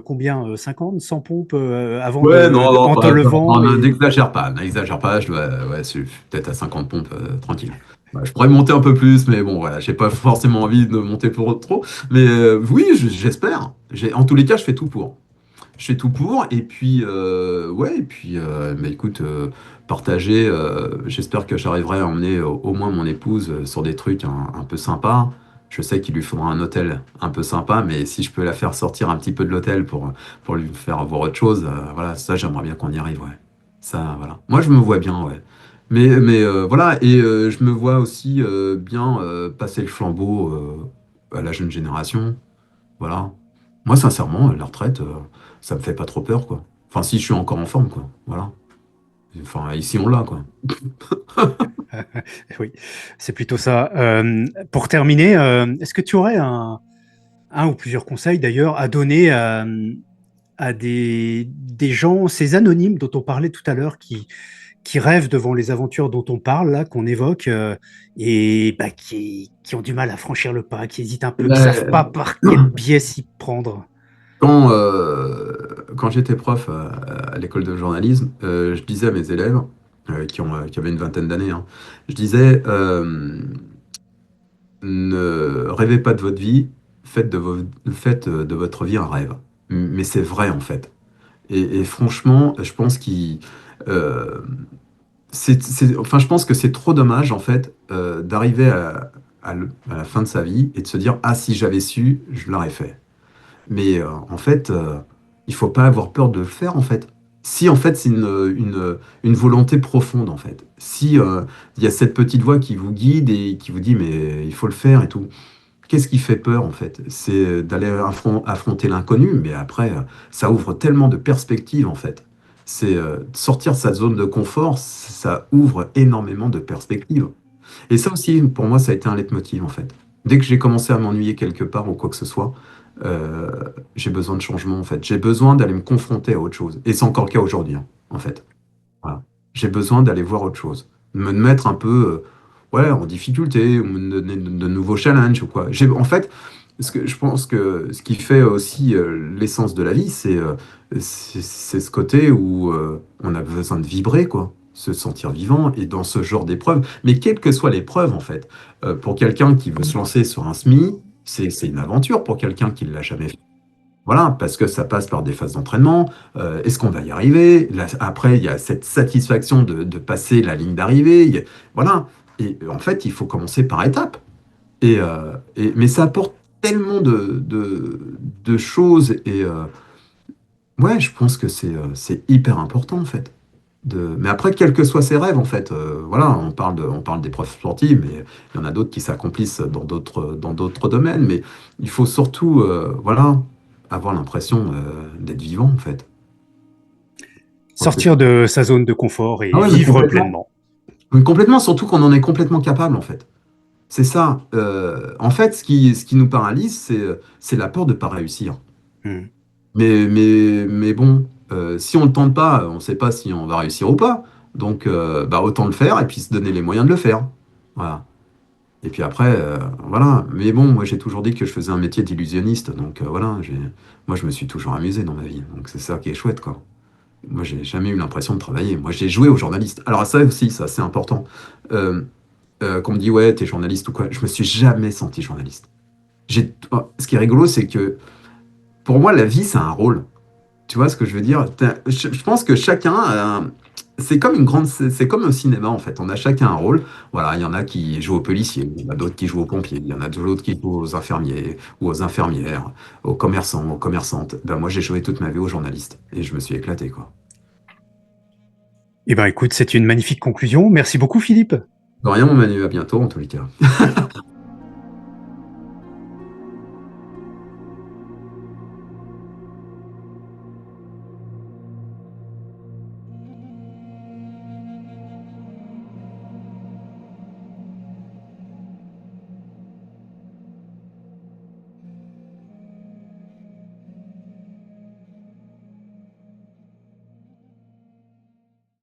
combien, 50, 100 pompes Ouais, non, non, en te non, levant et... n'exagère pas, ouais, je suis peut-être à 50 pompes, tranquille. Ouais, je pourrais monter un peu plus, mais bon, voilà, j'ai pas forcément envie de monter pour trop. Mais oui, j'espère. En tous les cas, je fais tout pour. Je fais tout pour, et puis, ouais, et puis, bah, écoute, partager, j'espère que j'arriverai à emmener au moins mon épouse sur des trucs un peu sympas. Je sais qu'il lui faudra un hôtel un peu sympa, mais si je peux la faire sortir un petit peu de l'hôtel pour lui faire voir autre chose, voilà, ça, j'aimerais bien qu'on y arrive, ouais. Ça, voilà. Moi, je me vois bien, ouais. Mais voilà, et je me vois aussi bien passer le flambeau à la jeune génération. Voilà. Moi, sincèrement, la retraite, ça me fait pas trop peur, quoi. Enfin, si je suis encore en forme, quoi. Voilà. Enfin, ici, on l'a, quoi. Oui, c'est plutôt ça. Pour terminer, est-ce que tu aurais un ou plusieurs conseils d'ailleurs à donner à des gens, ces anonymes dont on parlait tout à l'heure, qui rêvent devant les aventures dont on parle, là, qu'on évoque, et bah, qui ont du mal à franchir le pas, qui hésitent un peu, qui savent pas Ben, par quel biais s'y prendre. quand j'étais prof à l'école de journalisme, je disais à mes élèves, qui avaient une vingtaine d'années, hein, je disais, ne rêvez pas de votre vie, faites de votre vie un rêve. Mais c'est vrai, en fait. Et franchement, je pense euh, enfin, je pense que c'est trop dommage, en fait, d'arriver à la fin de sa vie et de se dire, ah, si j'avais su, je l'aurais fait. Mais en fait, il faut pas avoir peur de le faire, en fait. Si, en fait, c'est une volonté profonde, en fait. Si il y a cette petite voix qui vous guide et qui vous dit, mais il faut le faire et tout. Qu'est-ce qui fait peur, en fait? C'est d'aller affronter l'inconnu, mais après, ça ouvre tellement de perspectives, en fait. C'est sortir de sa zone de confort, ça ouvre énormément de perspectives. Et ça aussi, pour moi, ça a été un leitmotiv, en fait. Dès que j'ai commencé à m'ennuyer quelque part ou quoi que ce soit, euh, j'ai besoin de changement, en fait. J'ai besoin d'aller me confronter à autre chose. Et c'est encore le cas aujourd'hui, hein, en fait. Voilà. J'ai besoin d'aller voir autre chose. Me mettre un peu ouais, en difficulté, ou me donner de nouveaux challenges ou quoi. En fait, je pense que ce qui fait aussi l'essence de la vie, c'est ce côté où on a besoin de vibrer, quoi. Se sentir vivant et dans ce genre d'épreuve. Mais quelle que soit l'épreuve, en fait, pour quelqu'un qui veut se lancer sur un SMI, c'est une aventure pour quelqu'un qui ne l'a jamais fait. Voilà, parce que ça passe par des phases d'entraînement. Est-ce qu'on va y arriver? Là, après, il y a cette satisfaction de passer la ligne d'arrivée. Voilà. Et en fait, il faut commencer par étapes. Mais ça apporte tellement de choses. Et ouais, je pense que c'est hyper important, en fait. Mais après, quels que soient ses rêves, en fait, voilà, on parle des profs sportifs, mais il y en a d'autres qui s'accomplissent dans d'autres domaines. Mais il faut surtout, voilà, avoir l'impression d'être vivant, en fait. Je crois que Sortir de sa zone de confort et ah ouais, mais vivre complètement. pleinement. Mais complètement, surtout qu'on en est complètement capable, en fait. C'est ça. En fait, ce qui nous paralyse, c'est la peur de ne pas réussir. Mmh. Mais bon, si on ne le tente pas, on ne sait pas si on va réussir ou pas. Donc, bah, autant le faire et puis se donner les moyens de le faire. Voilà. Et puis après, voilà. Mais bon, moi j'ai toujours dit que je faisais un métier d'illusionniste. Donc voilà, moi je me suis toujours amusé dans ma vie. Donc c'est ça qui est chouette, quoi. Moi j'ai jamais eu l'impression de travailler. Moi j'ai joué au journaliste. Alors ça aussi, ça c'est important. Euh, qu'on me dit, ouais, t'es journaliste ou quoi. Je me suis jamais senti journaliste. Ce qui est rigolo, c'est que pour moi, la vie, c'est un rôle. Tu vois ce que je veux dire? Je pense que chacun, c'est comme c'est comme au cinéma en fait. On a chacun un rôle. Voilà, il y en a qui jouent aux policiers, il y en a d'autres qui jouent aux pompiers, il y en a d'autres qui jouent aux infirmiers ou aux infirmières, aux commerçants, aux commerçantes. Ben, moi, j'ai joué toute ma vie aux journalistes et je me suis éclaté, quoi. Eh ben, écoute, c'est une magnifique conclusion. Merci beaucoup, Philippe. De rien, mon Manu, à bientôt en tous les cas.